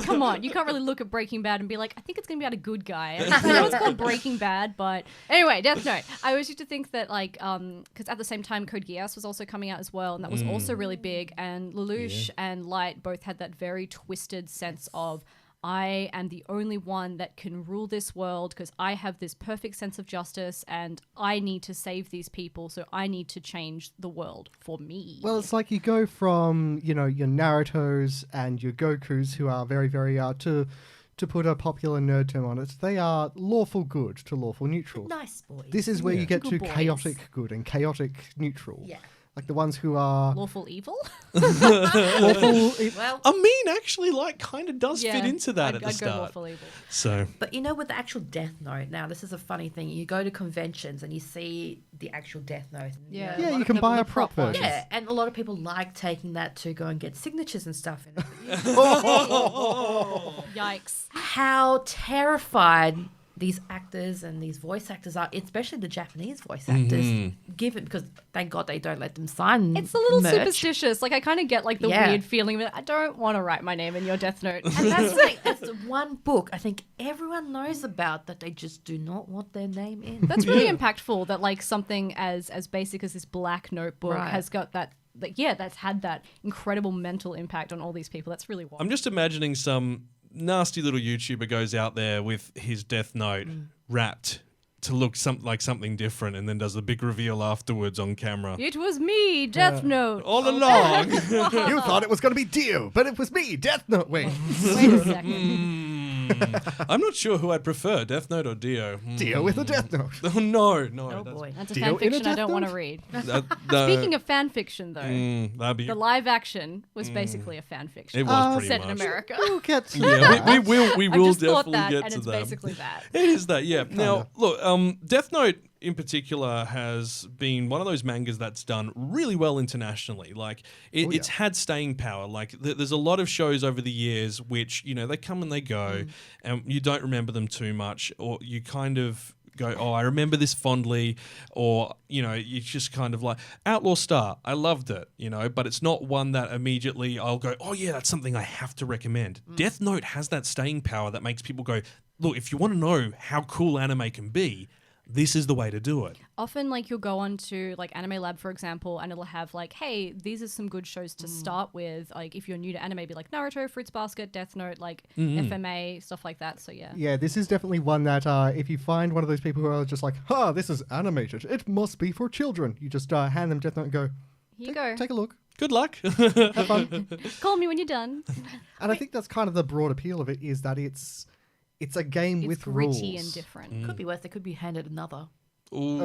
Come on, you can't really look at Breaking Bad and be like, I think it's gonna be about a good guy. I know it's called Breaking Bad, but anyway, Death Note. I always used to think that like, because at the same time Code Geass was also coming out as well, and that was also really big. And Lelouch and Light both had that very twisted sense of, I am the only one that can rule this world because I have this perfect sense of justice and I need to save these people, so I need to change the world for me. Well, it's like you go from, your Narutos and your Gokus, who are very, very, to put a popular nerd term on it, they are lawful good to lawful neutral. Nice boys. This is where you get Good to boys. chaotic good and chaotic neutral. Yeah. Like the ones who are Lawful evil? lawful. Well, I mean, actually, kind of does Yeah, fit into that at the I'd go start. lawful evil. So, but with the actual Death Note, now this is a funny thing. You go to conventions and you see the actual Death Note. And, Yeah. a Yeah, lot you of can people- buy a the prop prop ones. version. Yeah, and a lot of people like taking that to go and get signatures and stuff in it. Yikes. How terrified these actors and these voice actors are, especially the Japanese voice actors, given because thank God they don't let them sign. It's a little merch. superstitious. Like I kind of get like the Yeah. weird feeling that I don't want to write my name in your Death Note. And that's like that's the one book I think everyone knows about that they just do not want their name in. That's really impactful. That like something as basic as this black notebook Right. has got that. Like, yeah, that's had that incredible mental impact on all these people. That's really wild. I'm just imagining some nasty little YouTuber goes out there with his Death Note wrapped to look like something different, and then does a big reveal afterwards on camera. It was me, Death Note. All along. You thought it was going to be Dio, but it was me, Death Note. Wait, Wait a second. I'm not sure who I'd prefer, Death Note or Dio. Dio with a Death Note. Oh, no. Oh that's- boy. That's a Dio fan in a fiction I Death don't want to Note? read. no. Speaking of fan fiction, though, That'd be... the live action was basically a fan fiction. It was pretty set much. in America. We'll get to Yeah, that. we I will just thought definitely that, get and to it's that. basically that. It is that, yeah. Now, look, Death Note in particular has been one of those mangas that's done really well internationally. Like, it's had staying power. Like, there's a lot of shows over the years which, you know, they come and they go, and you don't remember them too much, or you kind of go, oh, I remember this fondly, or, you know, you just kind of like, Outlaw Star, I loved it, you know, but it's not one that immediately I'll go, oh yeah, that's something I have to recommend. Death Note has that staying power that makes people go, look, if you want to know how cool anime can be, this is the way to do it. Often, like, you'll go on to, like, Anime Lab, for example, and it'll have, like, hey, these are some good shows to start with. Like, if you're new to anime, be like Naruto, Fruits Basket, Death Note, like, FMA, stuff like that. So, yeah. Yeah, this is definitely one that if you find one of those people who are just like, this is animated, it must be for children. You just hand them Death Note and go, Here you go. take a look. Good luck. Have fun. Call me when you're done. And I think that's kind of the broad appeal of it, is that it's a game It's with gritty rules. and different. Could be worse. They could be handed another. Ooh.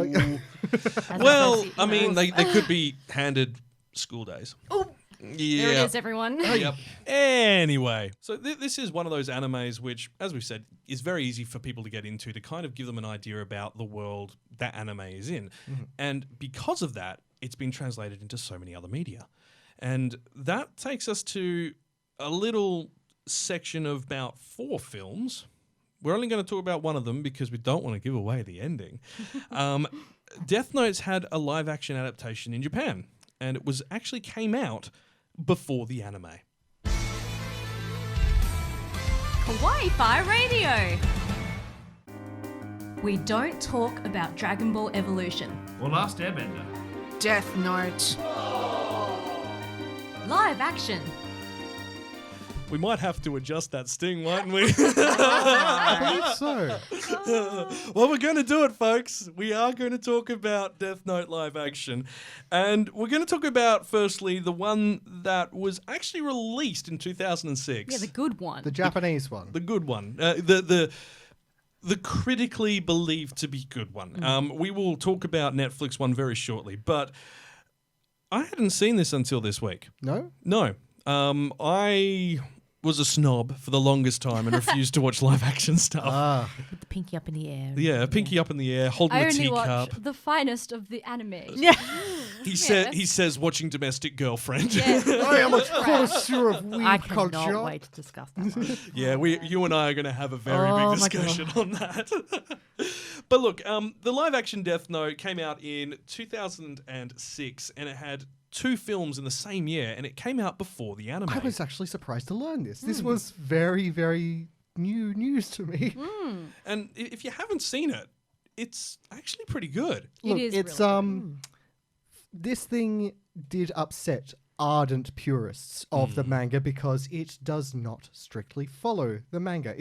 As Well, opposed to, I you mean, know. they could be handed school days. Oh, Yeah. There it is, everyone. Yep. Anyway, so this is one of those animes which, as we've said, is very easy for people to get into to kind of give them an idea about the world that anime is in. And because of that, it's been translated into so many other media. And that takes us to a little section of about 4 films. We're only going to talk about one of them because we don't want to give away the ending. Death Note's had a live-action adaptation in Japan, and it was actually came out before the anime. Kawaii-Fi Radio. We don't talk about Dragon Ball Evolution. Or Last Airbender. Death Note. Live action. We might have to adjust that sting, mightn't we? I believe so. Well, we're going to do it, folks. We are going to talk about Death Note live action. And we're going to talk about, firstly, the one that was actually released in 2006. Yeah, the good one. The Japanese one. The good one. The critically believed to be good one. We will talk about Netflix one very shortly. But I hadn't seen this until this week. No? No. I was a snob for the longest time and refused to watch live action stuff. with the pinky up in the air. Yeah, pinky up in the air, holding I a only teacup. watch the finest of the anime. Yeah. He says watching Domestic Girlfriend. Yes. I am a connoisseur of weeb I cannot culture. wait to discuss that one. Yeah, you and I are going to have a very Oh big my discussion on that. But look, the live action Death Note came out in 2006 and it had 2 films in the same year, and it came out before the anime. I was actually surprised to learn this. This was very, very new news to me. And if you haven't seen it, it's actually pretty good. It is it's really this thing did upset ardent purists of the manga because it does not strictly follow the manga.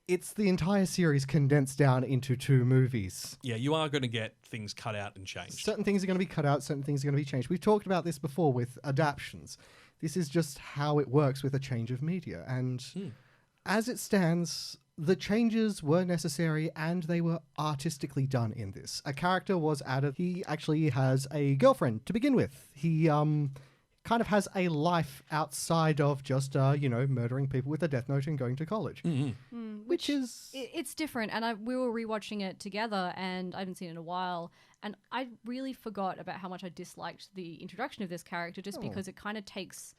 It's the entire series condensed down into 2 movies. Yeah, you are going to get things cut out and changed. Certain things are going to be cut out, certain things are going to be changed. We've talked about this before with adaptations. This is just how it works with a change of media. And as it stands, the changes were necessary and they were artistically done in this. A character was added. He actually has a girlfriend to begin with. He kind of has a life outside of just, murdering people with a death note and going to college. Which is... It's different, and we were rewatching it together, and I haven't seen it in a while, and I really forgot about how much I disliked the introduction of this character, just because it kind of takes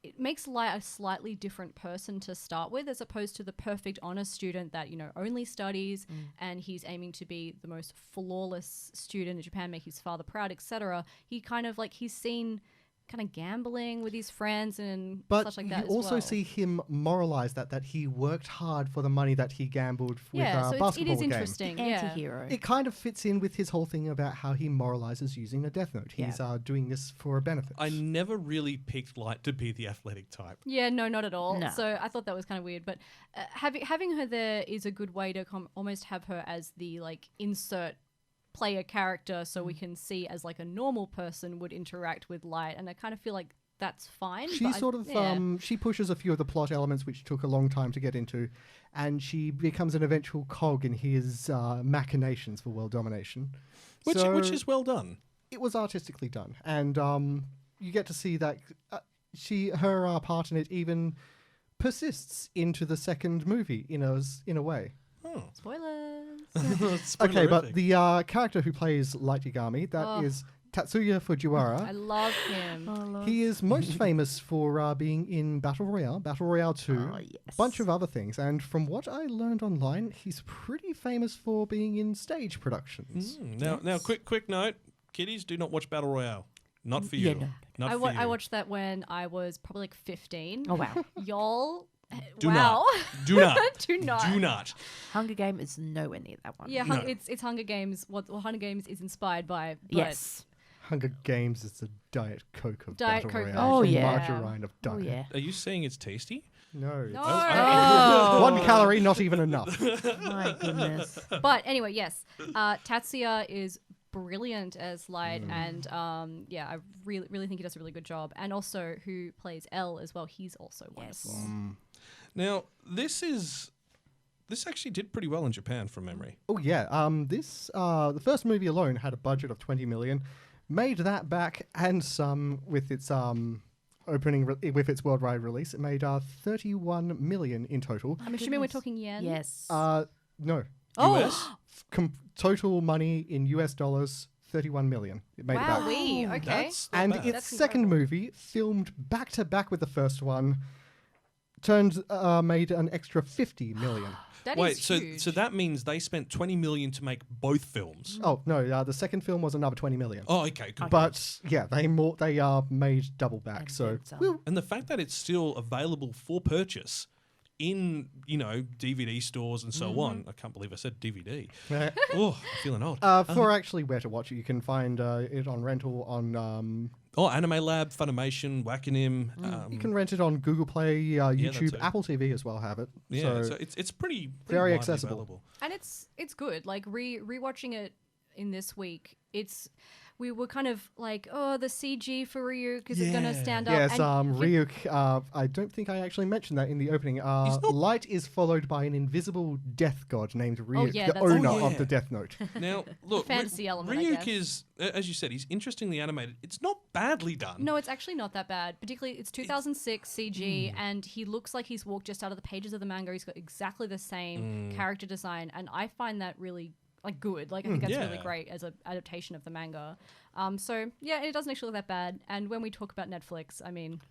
it makes Light a slightly different person to start with, as opposed to the perfect honor student that, only studies and he's aiming to be the most flawless student in Japan, make his father proud, etc. He kind of he's seen kind of gambling with his friends and But such like that. you also see him moralize that he worked hard for the money that he gambled with so basketball it is game. interesting. Yeah. Anti-hero. It kind of fits in with his whole thing about how he moralizes using a Death Note. He's doing this for a benefit. I never really picked Light to be the athletic type. Yeah, no, not at all. No. So I thought that was kind of weird. But having her there is a good way to almost have her as the insert player character, so we can see as a normal person would interact with Light. And I kind of feel like that's fine. She sort of she pushes a few of the plot elements which took a long time to get into, and she becomes an eventual cog in his machinations for world domination. Which is well done. It was artistically done, and you get to see that her part in it even persists into the second movie in a way. Oh. Spoilers. Okay, but the character who plays Light Yagami, that is Tatsuya Fujiwara. I love him. He is most famous for being in Battle Royale 2, a bunch of other things. And from what I learned online, he's pretty famous for being in stage productions. Now, quick note: kiddies, do not watch Battle Royale. Not for you. no. Not I for you. I watched that when I was probably 15. Oh, wow. Y'all. Do wow. not. Do not. Do not. Do not. Hunger Game is nowhere near that one. Yeah, No. it's Hunger Games. What Hunger Games is inspired by. But Yes. Hunger Games is the Diet Coke of Diet Battle Coke Royale. Oh, the yeah. Margarine of Oh, diet. yeah. Are you saying it's tasty? No. No. Oh. 1 calorie, not even enough. My goodness. But anyway, yes, Tatsuya is brilliant as Light, and I really think he does a really good job. And also, who plays L as well? He's also wonderful. Now, this actually did pretty well in Japan from memory. Oh yeah, the first movie alone had a budget of 20 million, made that back and some with its with its worldwide release. It made 31 million in total. I'm assuming we're talking yen. Yes. No, Oh, US? total money in US dollars, 31 million. It made it wow. back. Okay. That's not And bad. its That's second incredible. movie, filmed back to back with the first one, made an extra 50 million. That Wait, is so huge. so that means they spent 20 million to make both films. Oh no, the second film was another 20 million. Oh, okay, good. But yeah, they made double back. And So then some. we'll And the fact that it's still available for purchase in, DVD stores and so on. I can't believe I said DVD. Oh, I'm feeling old. for actually where to watch it, you can find it on rental on. Anime Lab, Funimation, Wackanim. You can rent it on Google Play, YouTube, too. Apple TV as well have it. Yeah, so so it's pretty very widely accessible. available. And it's good. Like rewatching it in this week, we were kind of like, oh, the CG for Ryuk, is it gonna Yeah. stand up? yes, And Ryuk. I don't think I actually mentioned that in the opening. Light is followed by an invisible death god named Ryuk, yeah, the that's owner awesome. of the Death Note. Now, look, fantasy element, I Ryuk guess. is, as you said, he's interestingly animated. It's not badly done. No, it's actually not that bad. Particularly, it's 2006 CG, and he looks like he's walked just out of the pages of the manga. He's got exactly the same character design, and I find that really good. Like, I think that's really Yeah. great as an adaptation of the manga. So yeah, it doesn't actually look that bad. And when we talk about Netflix, I mean,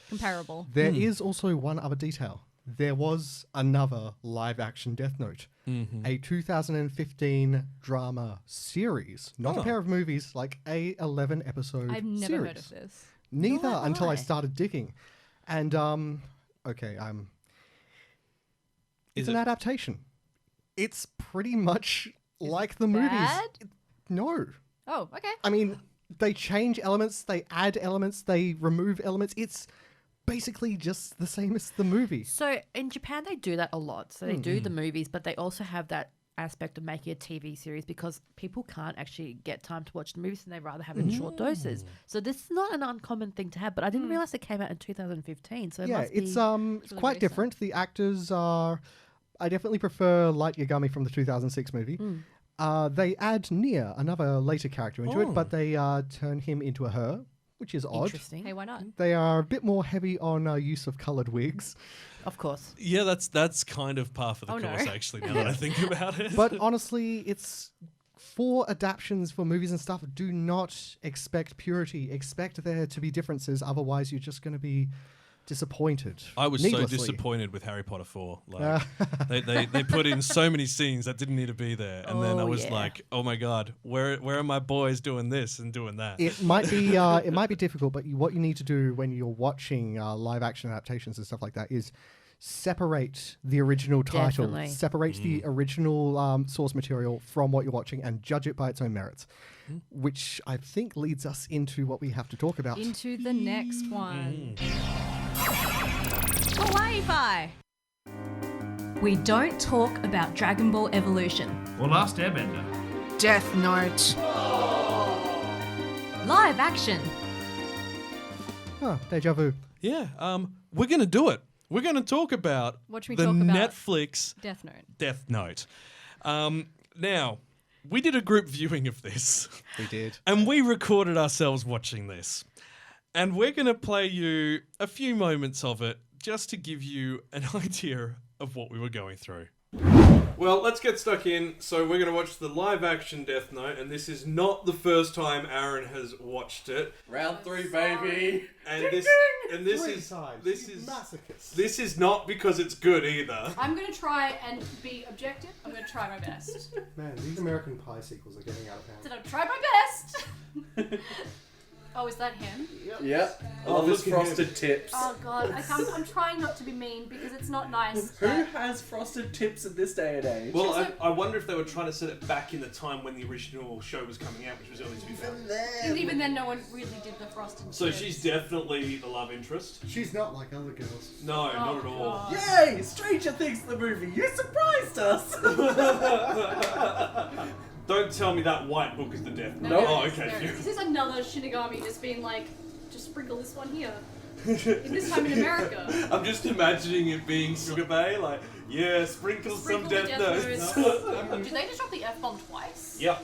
comparable. There is also one other detail. There was another live-action Death Note, a 2015 drama series, not a pair of movies, like a 11-episode I've never series. heard of this. Neither Nor have until I I. started digging, and it's Is an it- adaptation. It's pretty much like the movies. Bad? No, Oh, okay. I mean they change elements, they add elements, they remove elements. It's basically just the same as the movie. So in Japan, they do that a lot. So they do the movies, but they also have that aspect of making a TV series because people can't actually get time to watch the movies and they rather have it in short doses. So this is not an uncommon thing to have, but I didn't realize it came out in 2015. So it Yeah, must be... it's really quite recent. different. The actors are. I definitely prefer Light Yagami from the 2006 movie. They add Nia, another later character, into it, but they turn him into a her, which is odd. interesting. Hey, why not? They are a bit more heavy on use of coloured wigs. Of course. Yeah, that's kind of par for the Oh, no. course, actually, now that I think about it. But honestly, it's for adaptions for movies and stuff. Do not expect purity. Expect there to be differences. Otherwise, you're just going to be disappointed. I was needlessly. so disappointed with Harry Potter 4. Like, they put in so many scenes that didn't need to be there, and then I was like, oh my god, where are my boys doing this and doing that? It might be difficult, but what you need to do when you're watching live action adaptations and stuff like that is separate the original title, Definitely. separate the original source material from what you're watching, and judge it by its own merits. Which I think leads us into what we have to talk about. Into the next one. Kawaii-Fi. We don't talk about Dragon Ball Evolution. Or Last Airbender. Death Note. Live action. Oh, deja vu. Yeah, we're gonna do it. We're gonna talk about What should we the talk about? Netflix Death Note. Death Note. Now, we did a group viewing of this. We did. And we recorded ourselves watching this. And we're going to play you a few moments of it just to give you an idea of what we were going through. Well, let's get stuck in. So we're going to watch the live action Death Note, and this is not the first time Aaron has watched it. Round 3, baby. And this masochist. this is not because it's good either. I'm going to try and be objective. I'm going to try my best. Man, these American Pie sequels are getting out of hand. Did I try my best? Oh, is that him? Yep. I love his frosted tips. Oh god, I'm trying not to be mean because it's not nice. Who has frosted tips in this day and age? Well, I wonder if they were trying to set it back in the time when the original show was coming out, which was early 2000. And even then, no one really did the frosted. So tips. she's definitely the love interest. She's not like other girls. No, not at all. God. Yay! Stranger Things the movie. You surprised us. Don't tell me that white book is the Death Note. No, Nope. Oh, there is, okay. there is. This is another Shinigami just being like, just sprinkle this one here. This time in America. I'm just imagining it being Sugar Bay, like, yeah, sprinkle some Sprinkle the Death Death Notes. Notes. Did they just drop the F-bomb twice? Yeah.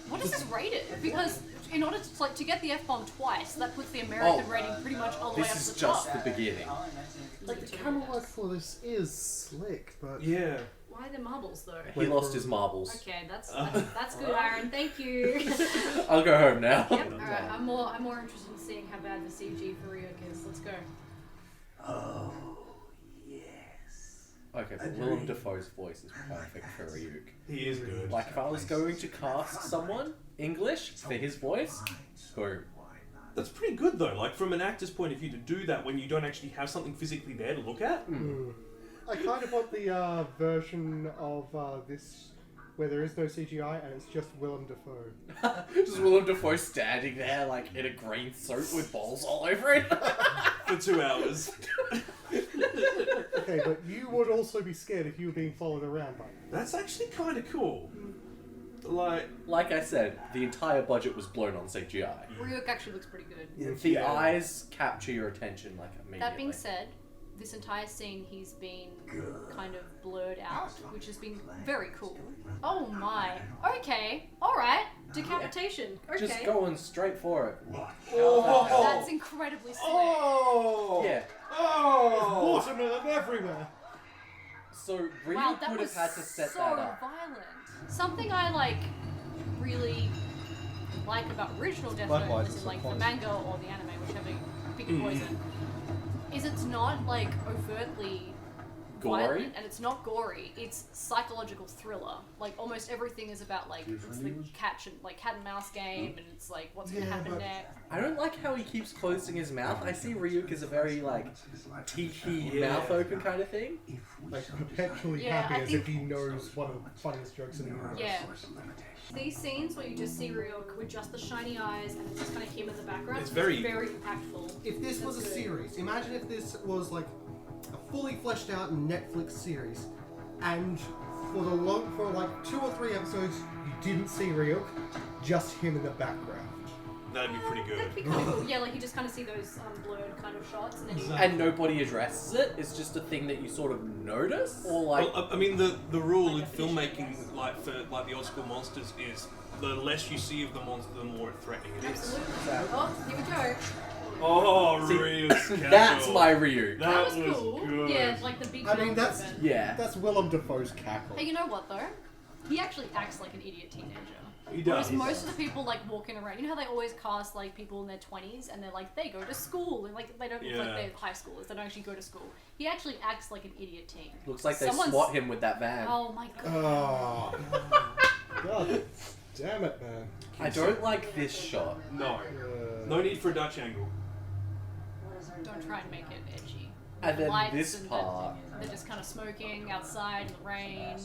What is this rated? Because in order to get the F-bomb twice, that puts the American rating pretty much all the way up This to is the just top. the beginning. Like, the camera work for this is slick, but... Yeah. Why are there marbles though? He lost his marbles. Okay, that's good, Aaron. Thank you. I'll go home now. Yep. All right. I'm more interested in seeing how bad the CG for Ryuk is. Let's go. Okay, but Willem Dafoe's voice is perfect for Ryuk. He is good. Like, if I was going to cast someone English for his voice, who? That's pretty good though, like from an actor's point of view to do that when you don't actually have something physically there to look at. I kind of want the version of this where there is no CGI and it's just Willem Dafoe. Just Willem Dafoe standing there, like, in a green suit with balls all over it. For 2 hours. Okay, but you would also be scared if you were being followed around by him. That's actually kind of cool. Like I said, the entire budget was blown on CGI. Ryuk actually looks pretty good. The eyes capture your attention, like, immediately. That being said, this entire scene he's been kind of blurred out, which has been very cool. Oh my. Okay. Alright. Decapitation. Okay. Just going straight for it. That's incredibly slick. Yeah. Watermelon everywhere! So Ryuk Wow, that would was have had to set so that up. violent. Something I really like about original Death Note, Likewise, as in it's like the fun. manga or the anime, whichever you pick your poison, is it's not overtly Gory? violent and it's not gory. It's psychological thriller. Like almost everything is about it's the cat and mouse game, and it's like what's gonna happen next. I don't like how he keeps closing his mouth. I see Ryuk as a very, teaky, mouth open kind of thing. Like, perpetually Yeah, happy I as think- if he knows one of the funniest jokes in the universe. Yeah. These scenes where you just see Ryuk with just the shiny eyes and it's just kind of him in the background, It's very- impactful. If this was a That's good. series, imagine if this was like a fully fleshed out Netflix series, and for 2 or 3 episodes you didn't see Ryuk, just him in the background. That'd be pretty good. That'd be kind of cool. Yeah, you just kind of see those blurred kind of shots, and then you And nobody addresses it. It's just a thing that you sort of notice, or Well, I mean, the rule in filmmaking, for the old school monsters, is the less you see of the monster, the more threatening it is. absolutely. Oh, here we go. Oh, See, Ryuk's that's cackle. my Ryuk. That was cool. good. Yeah, the big. I mean, mouth that's open. Yeah. that's Willem Dafoe's cackle. Hey, you know what though? he actually acts like an idiot teenager. He Whereas does. most of the people like walking around, you know how they always cast like people in their 20s and they're like, they go to school and like they don't look like Yeah. they're high schoolers, they don't actually go to school. He actually acts like an idiot teen. Looks like they Someone's- swat him with that van. Oh my god. Oh. God damn it, man. I don't like this shot. No. No need for a Dutch angle. Don't try and make it edgy. And then Lights this and part. They're just kind of smoking outside in the rain.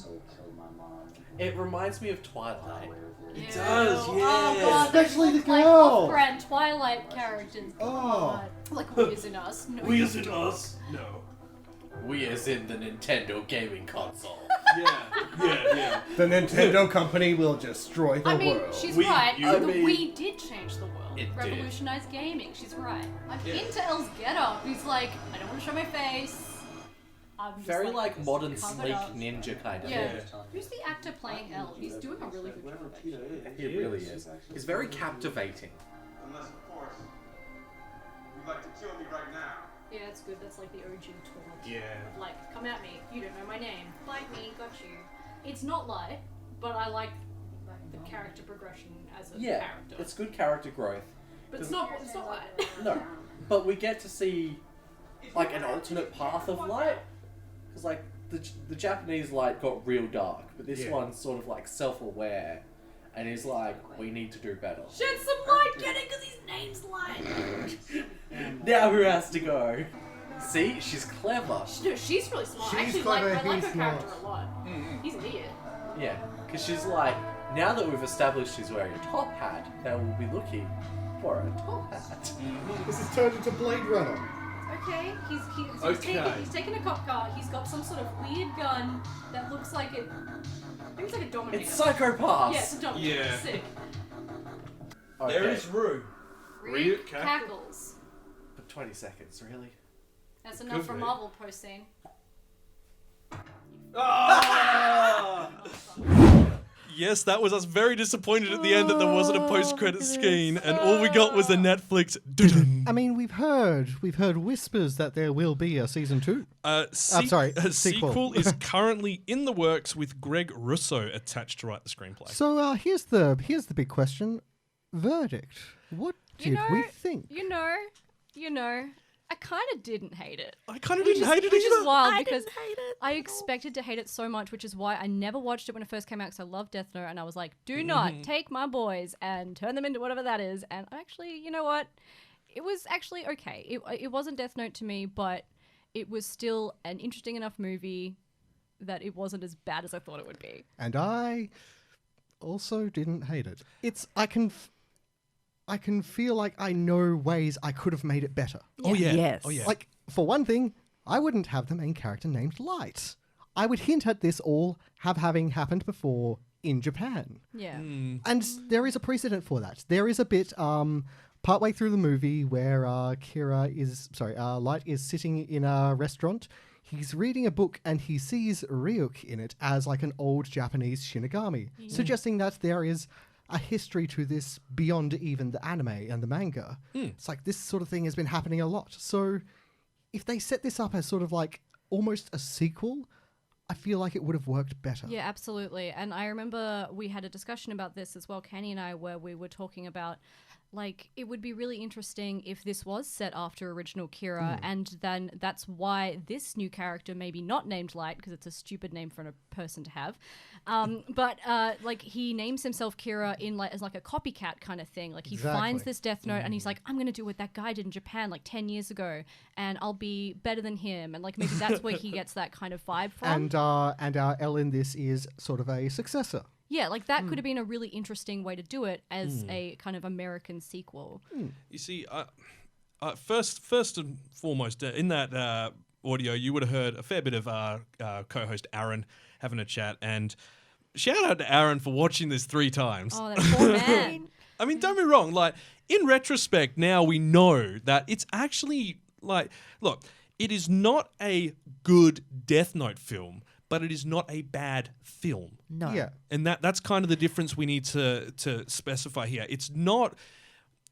It reminds me of Twilight. It does, Oh yes. god, they Especially the look like girl. off-brand Twilight characters. Oh. God. Like We As In Us. No, We as in us? No. We as in the Nintendo gaming console. Yeah. The Nintendo company will destroy the I mean, world. she's We- right. you- The I mean- Wii did change the world. It did. Revolutionized gaming. She's right. I'm into Elle's getup. He's like, I don't want to show my face. I'm just Very like modern covered sleek up. ninja kind of Yeah. thing. Who's the actor playing Elle? He's doing a really good job. Actually. He really is. He's very captivating. Unless, of course, you'd like to kill me right now. Yeah, it's good. That's like the OG taunt. Yeah. Like, come at me. You don't know my name. Bite me. Got you. It's not light, but I like the character progression as a Yeah, character. it's good character growth. But it's not light. No, but we get to see like an alternate path of light. Because like the Japanese light got real dark, but this Yeah. one's sort of like self-aware, and is like, we need to do better. Shed some light, get it, because his name's light. Now who has to go? See, she's clever. No, she's really smart. I She's actually clever, I like he's her character not. a lot. He's an idiot. Yeah, because she's like, now that we've established she's wearing a top hat, they will be looking for a top hat. This is turned into Blade Runner. Okay, he's Okay. taken a cop car. He's got some sort of weird gun that looks like it. I think it's like a Dominator. It's Psycho-Pass. Yeah, it's a Dominator. Yeah. Sick. Okay. There is Rue. Ryu Ryuk cackle. cackles. But 20 seconds, really? That's enough Could for be. Marvel post scene. Yes, that was us very disappointed at the end that there wasn't a post-credit scene, and all we got was a Netflix. Dun-dun. I mean, we've heard whispers that there will be a season 2. I'm sorry, a sequel. sequel is currently in the works with Greg Russo attached to write the screenplay. So here's the big question: verdict. What did we think? You know, I kind of didn't hate it. I kind of didn't hate it Which either. is wild because I expected to hate it so much, which is why I never watched it when it first came out because I love Death Note and I was like, do not take my boys and turn them into whatever that is. And actually, you know what? It was actually okay. It wasn't Death Note to me, but it was still an interesting enough movie that it wasn't as bad as I thought it would be. And I also didn't hate it. I can feel like I know ways I could have made it better. Oh yeah. Yes. Oh yeah. Like, for one thing, I wouldn't have the main character named Light. I would hint at this all having happened before in Japan. Yeah. And there is a precedent for that. There is a bit partway through the movie where Light is sitting in a restaurant. He's reading a book and he sees Ryuk in it as like an old Japanese Shinigami, suggesting that there is a history to this beyond even the anime and the manga. It's like this sort of thing has been happening a lot. So if they set this up as sort of like almost a sequel, I feel like it would have worked better. Yeah, absolutely. And I remember we had a discussion about this as well, Kenny and I, where we were talking about, like, it would be really interesting if this was set after original Kira, and then that's why this new character may be not named Light, because it's a stupid name for a person to have. But like, he names himself Kira in like as like a copycat kind of thing. Like, he finds this Death Note and he's like, I'm gonna do what that guy did in Japan like 10 years ago, and I'll be better than him. And like, maybe that's where he gets that kind of vibe from. And our L in this is sort of a successor. Yeah, like that could have been a really interesting way to do it as a kind of American sequel. You see, first and foremost, in that audio, you would have heard a fair bit of co-host Aaron having a chat, and shout out to Aaron for watching this 3 times. Oh, that poor man. I mean, don't be wrong. Like, in retrospect, now we know that it's actually like, look, it is not a good Death Note film, but it is not a bad film. No. Yeah. And that's kind of the difference we need to specify here. It's not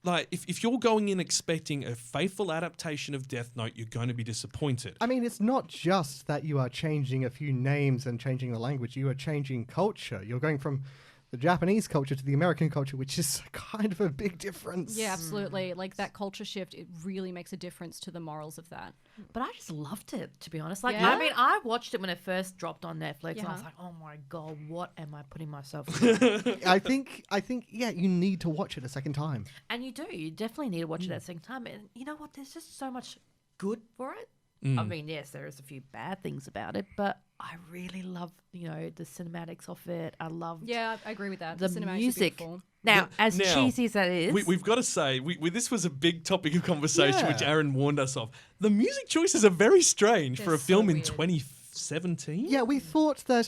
like, if you're going in expecting a faithful adaptation of Death Note, you're going to be disappointed. I mean, it's not just that you are changing a few names and changing the language. You are changing culture. You're going from the Japanese culture to the American culture, which is kind of a big difference. Yeah, absolutely. Like that culture shift, it really makes a difference to the morals of that. But I just loved it, to be honest. Like, Yeah? I mean, I watched it when it first dropped on Netflix, and I was Yeah. like, "Oh my god, what am I putting myself through?" I think, yeah, you need to watch it a second time. And you do. You definitely need to watch it at the same time. And you know what? There's just so much good for it. I mean, yes, there is a few bad things about it, but I really love, the cinematics of it. I love Yeah, I agree with that. the cinematics are music. beautiful. Now, as Now, cheesy as that is, We've got to say, this was a big topic of conversation, which Yeah. Aaron warned us of. The music choices are very strange for They're a film so in weird. 2017. Yeah, we thought that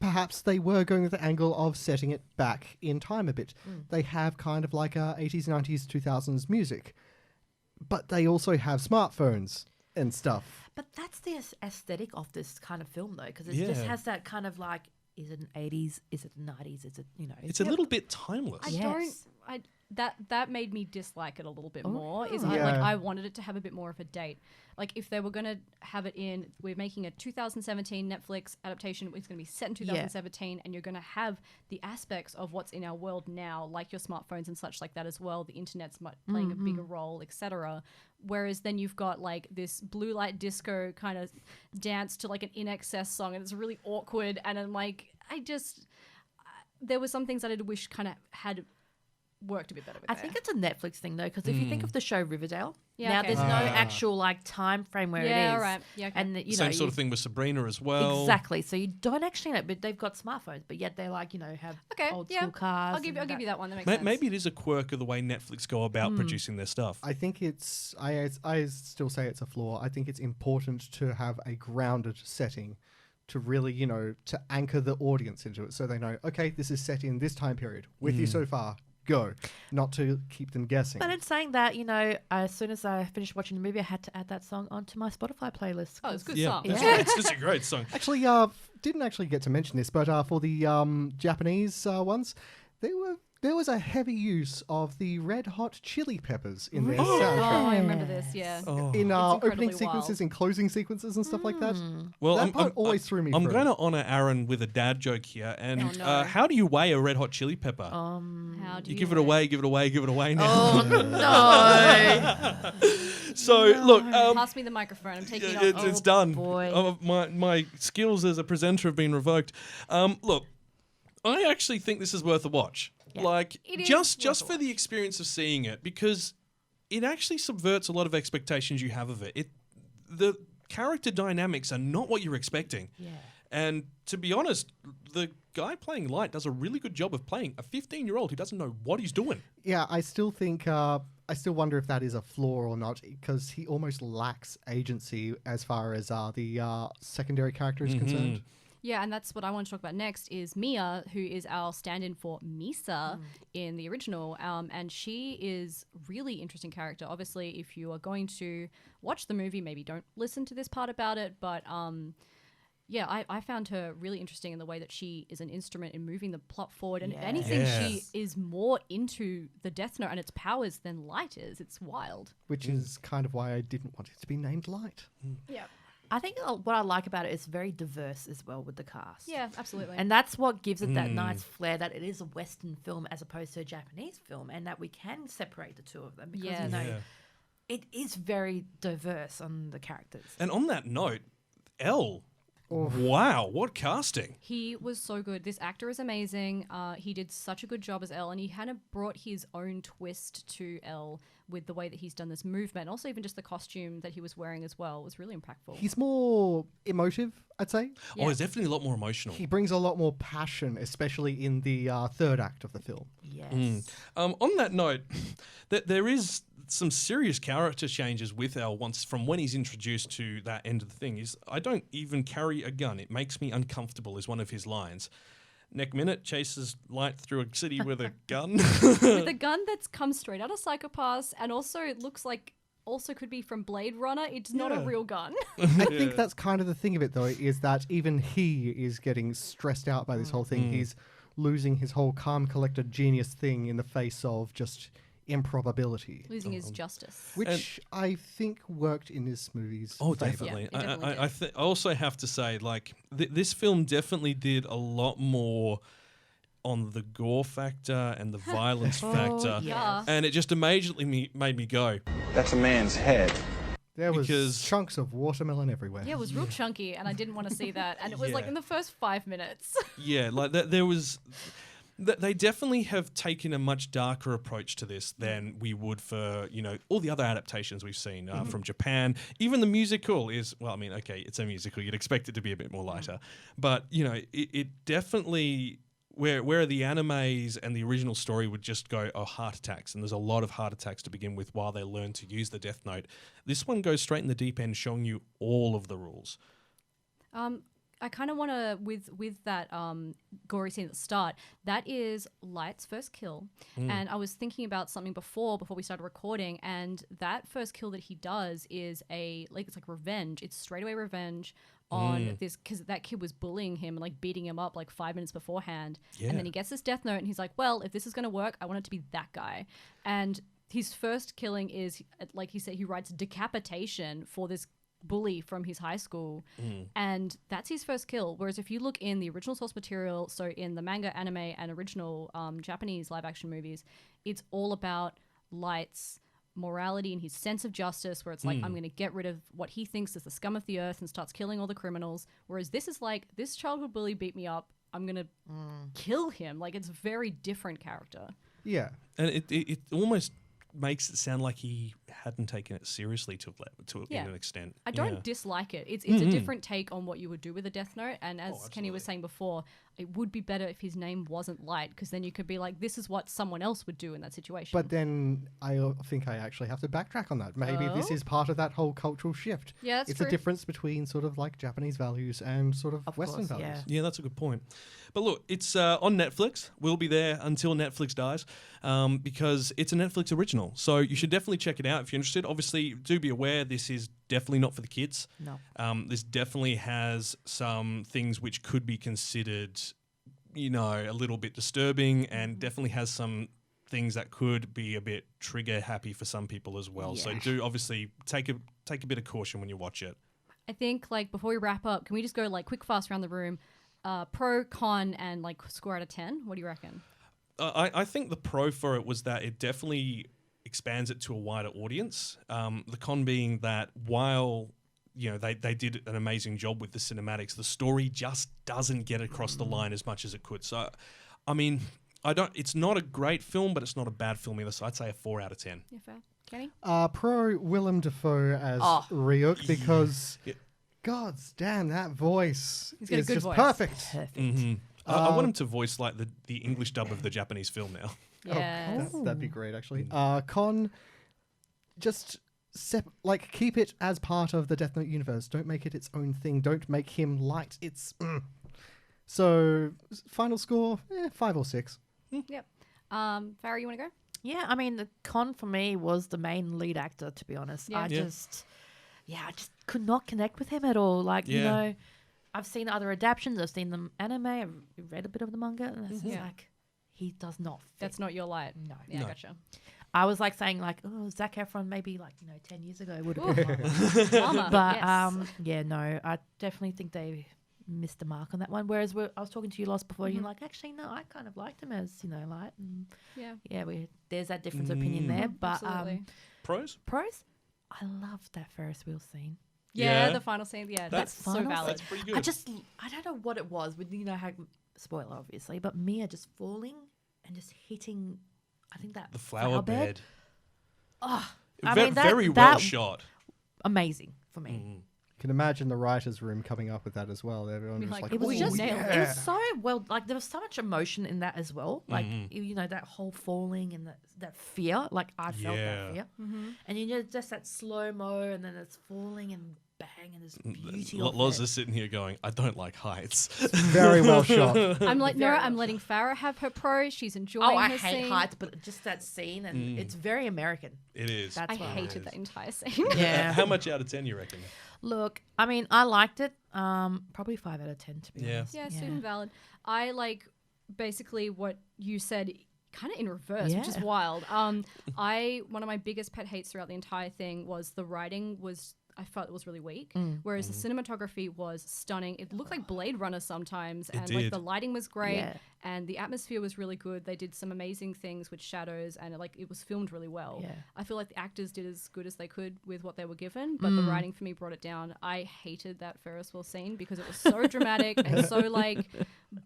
perhaps they were going with the angle of setting it back in time a bit. They have kind of like 80s, 90s, 2000s music, but they also have smartphones and stuff. but that's the aesthetic of this kind of film, though, because it just Yeah. has that kind of like, is it an 80s? Is it 90s? Is it, It's a little bit timeless. I Yes. don't. That made me dislike it a little bit more. Is Yeah. I wanted it to have a bit more of a date. Like if they were gonna have it in, we're making a 2017 Netflix adaptation. It's gonna be set in 2017, and you're gonna have the aspects of what's in our world now, like your smartphones and such like that as well. The internet's playing a bigger role, etc. Whereas then you've got like this blue light disco kind of dance to like an In Excess song, and it's really awkward. And I'm like, there were some things that I wish kind of had worked a bit better with I there. think it's a Netflix thing, though, because if you think of the show Riverdale, Yeah, now okay. there's no actual like time frame where it is. Yeah, all right. Yeah, okay. And Same sort of thing with Sabrina as well. Exactly. So you don't actually know, but they've got smartphones, but yet they're like, have Okay, old yeah. school cars. I'll give you that one. That makes Ma- sense. Maybe it is a quirk of the way Netflix go about producing their stuff. I think it's. I still say it's a flaw. I think it's important to have a grounded setting, to really, to anchor the audience into it, so they know, okay, this is set in this time period. With you so far, go. Not to keep them guessing. But in saying that, as soon as I finished watching the movie, I had to add that song onto my Spotify playlist. Oh, it's a good Yeah, song. it's a great song. Actually, didn't actually get to mention this, but for the Japanese ones, there was a heavy use of the Red Hot Chili Peppers in their Oh, soundtrack. I remember this. Yeah. Oh. In incredibly opening sequences wild. and closing sequences and stuff like that. Well, that part always threw me I'm for a going to loop. honor Aaron with a dad joke here. And Oh, no. how do you weigh a Red Hot Chili Pepper? How do you you give it away, give it away, give it away now. Oh, no. So, look, Pass me the microphone. I'm taking it off. it's done. boy. My skills as a presenter have been revoked. Look, I actually think this is worth a watch. Like, It is just worth a for the experience of seeing it, because it actually subverts a lot of expectations you have of it. The character dynamics are not what you're expecting. Yeah. And to be honest, the guy playing Light does a really good job of playing a 15-year-old who doesn't know what he's doing. Yeah, I still think. I still wonder if that is a flaw or not, because he almost lacks agency as far as the secondary character is concerned. Yeah, and that's what I want to talk about next is Mia, who is our stand-in for Misa in the original. And she is really interesting character. Obviously, if you are going to watch the movie, maybe don't listen to this part about it. But yeah, I found her really interesting in the way that she is an instrument in moving the plot forward. And if anything, she Yes. is more into the Death Note and its powers than Light is. It's wild. Which is kind of why I didn't want it to be named Light. Yeah. I think what I like about it is very diverse as well with the cast. Yeah, absolutely. And that's what gives it that nice flair that it is a Western film as opposed to a Japanese film, and that we can separate the two of them because, Yes. Yeah. it is very diverse on the characters. And on that note, Elle. Wow, what casting. He was so good. This actor is amazing. He did such a good job as Elle, and he kind of brought his own twist to Elle with the way that he's done this movement. Also, even just the costume that he was wearing as well was really impactful. He's more emotive, I'd say. Oh, he's definitely a lot more emotional. He brings a lot more passion, especially in the third act of the film. Yes. On that note, there is some serious character changes with Elle once from when he's introduced to that end of the thing. Is I don't even carry a gun. It makes me uncomfortable is one of his lines. Next minute, chases Light through a city with a gun. with a gun that's come straight out of Psychopaths, and also it looks like also could be from Blade Runner. It's not a real gun. I think that's kind of the thing of it, though, is that even he is getting stressed out by this whole thing. He's losing his whole calm, collected genius thing in the face of just improbability, Losing his justice. which I think worked in this movie's Oh, favor. definitely. Yeah, it definitely I also have to say, like, this film definitely did a lot more on the gore factor and the violence factor. yeah. And it just immediately made me go, That's a man's head. There was Because- chunks of watermelon everywhere. Yeah, it was real chunky, and I didn't want to see that. And it was like Yeah. in the first 5 minutes. yeah, like there was. They definitely have taken a much darker approach to this than we would for, all the other adaptations we've seen from Japan. Even the musical is, well, I mean, okay, it's a musical. You'd expect it to be a bit more lighter. But, it definitely, where the animes and the original story would just go, heart attacks. And there's a lot of heart attacks to begin with while they learn to use the Death Note. This one goes straight in the deep end, showing you all of the rules. I kind of want to, with that gory scene at the start, that is Light's first kill. And I was thinking about something before we started recording, and that first kill that he does is it's like revenge. It's straight away revenge on this, because that kid was bullying him and like beating him up like 5 minutes beforehand. Yeah. And then he gets this death note and he's like, well, if this is going to work, I want it to be that guy. And his first killing is, like he said, he writes decapitation for this bully from his high school, and that's his first kill. Whereas if you look in the original source material, so in the manga, anime, and original Japanese live action movies, it's all about Light's morality and his sense of justice, where it's like, I'm going to get rid of what he thinks is the scum of the earth and starts killing all the criminals. Whereas this is like, this childhood bully beat me up, I'm going to kill him. Like, it's a very different character. Yeah. And it almost makes it sound like he hadn't taken it seriously to an extent. I don't dislike it. It's a different take on what you would do with a Death Note. And as Kenny was saying before, it would be better if his name wasn't Light, because then you could be like, this is what someone else would do in that situation. But then I think I actually have to backtrack on that. Maybe this is part of that whole cultural shift. Yeah, that's it's true. a difference between sort of like Japanese values and sort of Western course, values. Yeah, that's a good point. But look, it's on Netflix. We'll be there until Netflix dies, because it's a Netflix original. So you should definitely check it out if you're interested. Obviously, do be aware this is definitely not for the kids. No. This definitely has some things which could be considered, a little bit disturbing, and definitely has some things that could be a bit trigger happy for some people as well. So do obviously take a bit of caution when you watch it. I think, like, before we wrap up, can we just go like quick fast around the room, pro, con, and like score out of 10? What do you reckon? I think the pro for it was that it definitely expands it to a wider audience. The con being that while they did an amazing job with the cinematics, the story just doesn't get across the line as much as it could. So, I mean, it's not a great film, but it's not a bad film either. So I'd say a 4 out of 10. Yeah, fair. Kenny? Pro Willem Dafoe as Ryuk, because gods damn, that voice He's got a is good just voice. perfect. I want him to voice like the English dub of the Japanese film now. Yeah. That'd be great, actually. Con, just keep it as part of the Death Note universe. Don't make it its own thing. Don't make him Light. It's so final score 5 or 6. Yep. Farrah, you want to go? Yeah, I mean, the con for me was the main lead actor, to be honest. Yeah. I just could not connect with him at all. Like, Yeah. I've seen other adaptations. I've seen the anime. I've read a bit of the manga. And it's just like, he does not fit. That's not your Light. No. Yeah, No. Gotcha. I was like saying like, oh, Zac Efron maybe 10 years ago would have been one. Mama, But yes. no, I definitely think they missed the mark on that one. Whereas I was talking to you last before, and you're like, actually, no, I kind of liked him as Light. And Yeah. there's that difference of opinion there. But Absolutely. Pros? pros, I loved that Ferris wheel scene. Yeah, Yeah. the final scene. Yeah, That's that's so final valid. That's pretty good. I don't know what it was with how, spoiler obviously, but Mia just falling and just hitting, I think that The flower bed. Oh, Very well shot. Amazing for me. Mm-hmm. You can imagine the writer's room coming up with that as well. Everyone Be was like, like, it was "Ooh, just yeah." nailed. It was so well, like there was so much emotion in that as well. Like that whole falling and that fear. Like I felt that fear, and just that slow mo, and then it's falling and bang, and there's beauty. Loz is sitting here going, I don't like heights. Very well shot. I'm like, no, Very I'm well letting Farrah have her pro. She's enjoying Oh, I her hate scene. heights, but just that scene, and it's very American. It is. That's I why. hated that entire scene. Yeah. How much out of 10 you reckon? Look, I mean, I liked it. Probably 5 out of 10 to be Yeah. honest. Yeah, sweet and valid. I like basically what you said. kind of in reverse, which is Yeah. wild. One of my biggest pet hates throughout the entire thing was the writing was. I felt it was really weak, whereas the cinematography was stunning. It looked like Blade Runner sometimes, and like did. the lighting was great, Yeah. and the atmosphere was really good. They did some amazing things with shadows, and it was filmed really well. Yeah. I feel like the actors did as good as they could with what they were given, but the writing for me brought it down. I hated that Ferris wheel scene because it was so dramatic and so like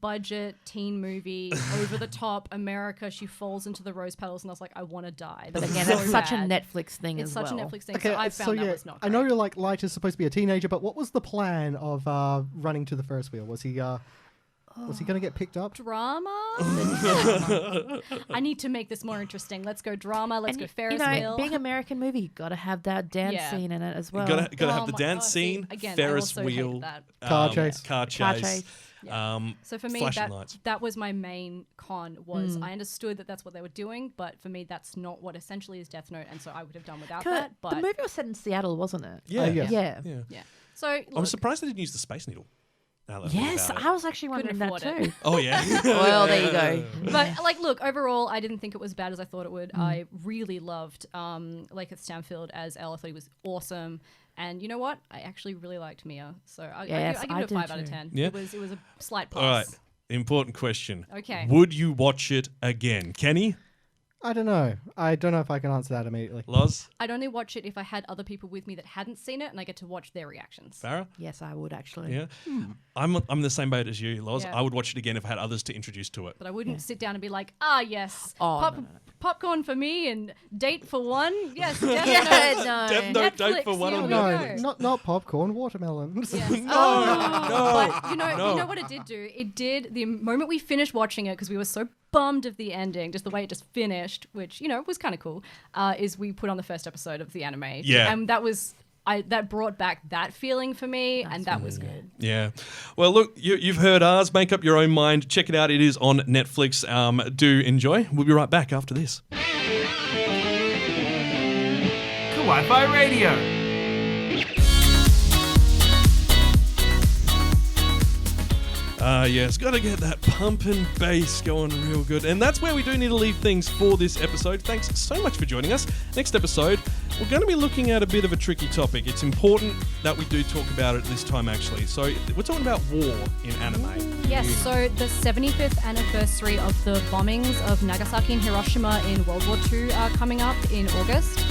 budget teen movie, over the top America. She falls into the rose petals, and I was like, I want to die. But This again, is that's so such a bad. Netflix thing It's as such well. a Netflix thing. So I found that was not I great. know you're like Light is supposed to be a teenager, but what was the plan of running to the Ferris wheel? Was he going to get picked up? Drama? I need to make this more interesting. Let's go drama. Let's go Ferris wheel. being American movie, you got to have that dance Yeah. scene in it as well. Gotta Oh have the my dance God, scene, see, again, I Ferris also hate wheel, that. Car chase. car Car chase. chase. So for me, flashing lights. that was my main con. Was I understood that that's what they were doing, but for me, that's not what essentially is Death Note, and so I would have done without that. But the movie was set in Seattle, wasn't it? Yeah. yes. Yeah. Yeah. yeah. So I was look, surprised they didn't use the Space Needle. Now that I think Yes, about it. I was actually wondering Couldn't that afford too. Oh yeah. Well, there you go. but like, look, overall, I didn't think it was bad as I thought it would. I really loved Lakeith Stanfield as Elle. I thought he was awesome. And you know what? I actually really liked Mia. So I give Yes, it I a do 5 out of too. 10. Yeah. It was a slight pass. All right. Important question. Okay. Would you watch it again, Kenny? I don't know. I don't know if I can answer that immediately. Loz? I'd only watch it if I had other people with me that hadn't seen it, and I get to watch their reactions. Farrah? Yes, I would actually. Yeah. I'm the same boat as you, Loz. Yeah. I would watch it again if I had others to introduce to it. But I wouldn't sit down and be like, yes, Oh, no. popcorn for me and date for one. Yes, Death Yeah, Note. no. Death Note date Netflix, for one here of we them. go. Not popcorn, watermelons. Yes. No. But you know what it did do? It did, the moment we finished watching it, because we were so bummed of the ending, just the way it just finished, which, was kind of cool, is we put on the first episode of the anime. Yeah. And that was... that brought back that feeling for me, and that was good. Yeah. Well, look, you've heard ours. Make up your own mind. Check it out. It is on Netflix. Do enjoy. We'll be right back after this. Kawaii-Fi Radio. Yes, got to get that pumping bass going real good. And that's where we do need to leave things for this episode. Thanks so much for joining us. Next episode, we're going to be looking at a bit of a tricky topic. It's important that we do talk about it this time, actually. So we're talking about war in anime. Yes, so the 75th anniversary of the bombings of Nagasaki and Hiroshima in World War II are coming up in August.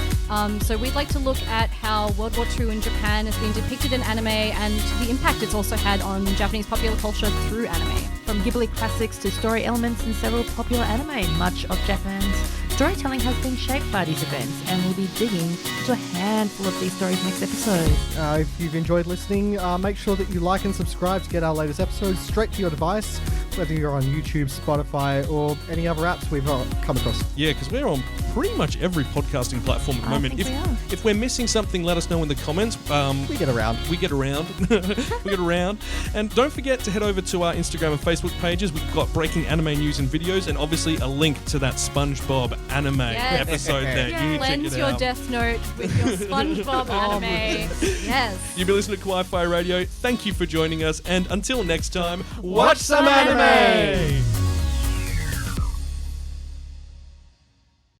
So we'd like to look at how World War II in Japan has been depicted in anime and the impact it's also had on Japanese popular culture through anime. From Ghibli classics to story elements in several popular anime, much of Japan's storytelling has been shaped by these events, and we'll be digging into a handful of these stories next episode. If you've enjoyed listening, make sure that you like and subscribe to get our latest episodes straight to your device, whether you're on YouTube, Spotify, or any other apps we've come across. Yeah, because we're on pretty much every podcasting platform at the moment. think we are. If we're missing something, let us know in the comments. We get around. We get around. We get around. And don't forget to head over to our Instagram and Facebook pages. We've got breaking anime news and videos, and obviously a link to that SpongeBob anime episode there. You need to check Cleanse it your out. Death Note with your SpongeBob anime. Yes. You've been listening to Kawaii-Fi Radio. Thank you for joining us, and until next time, Watch some anime!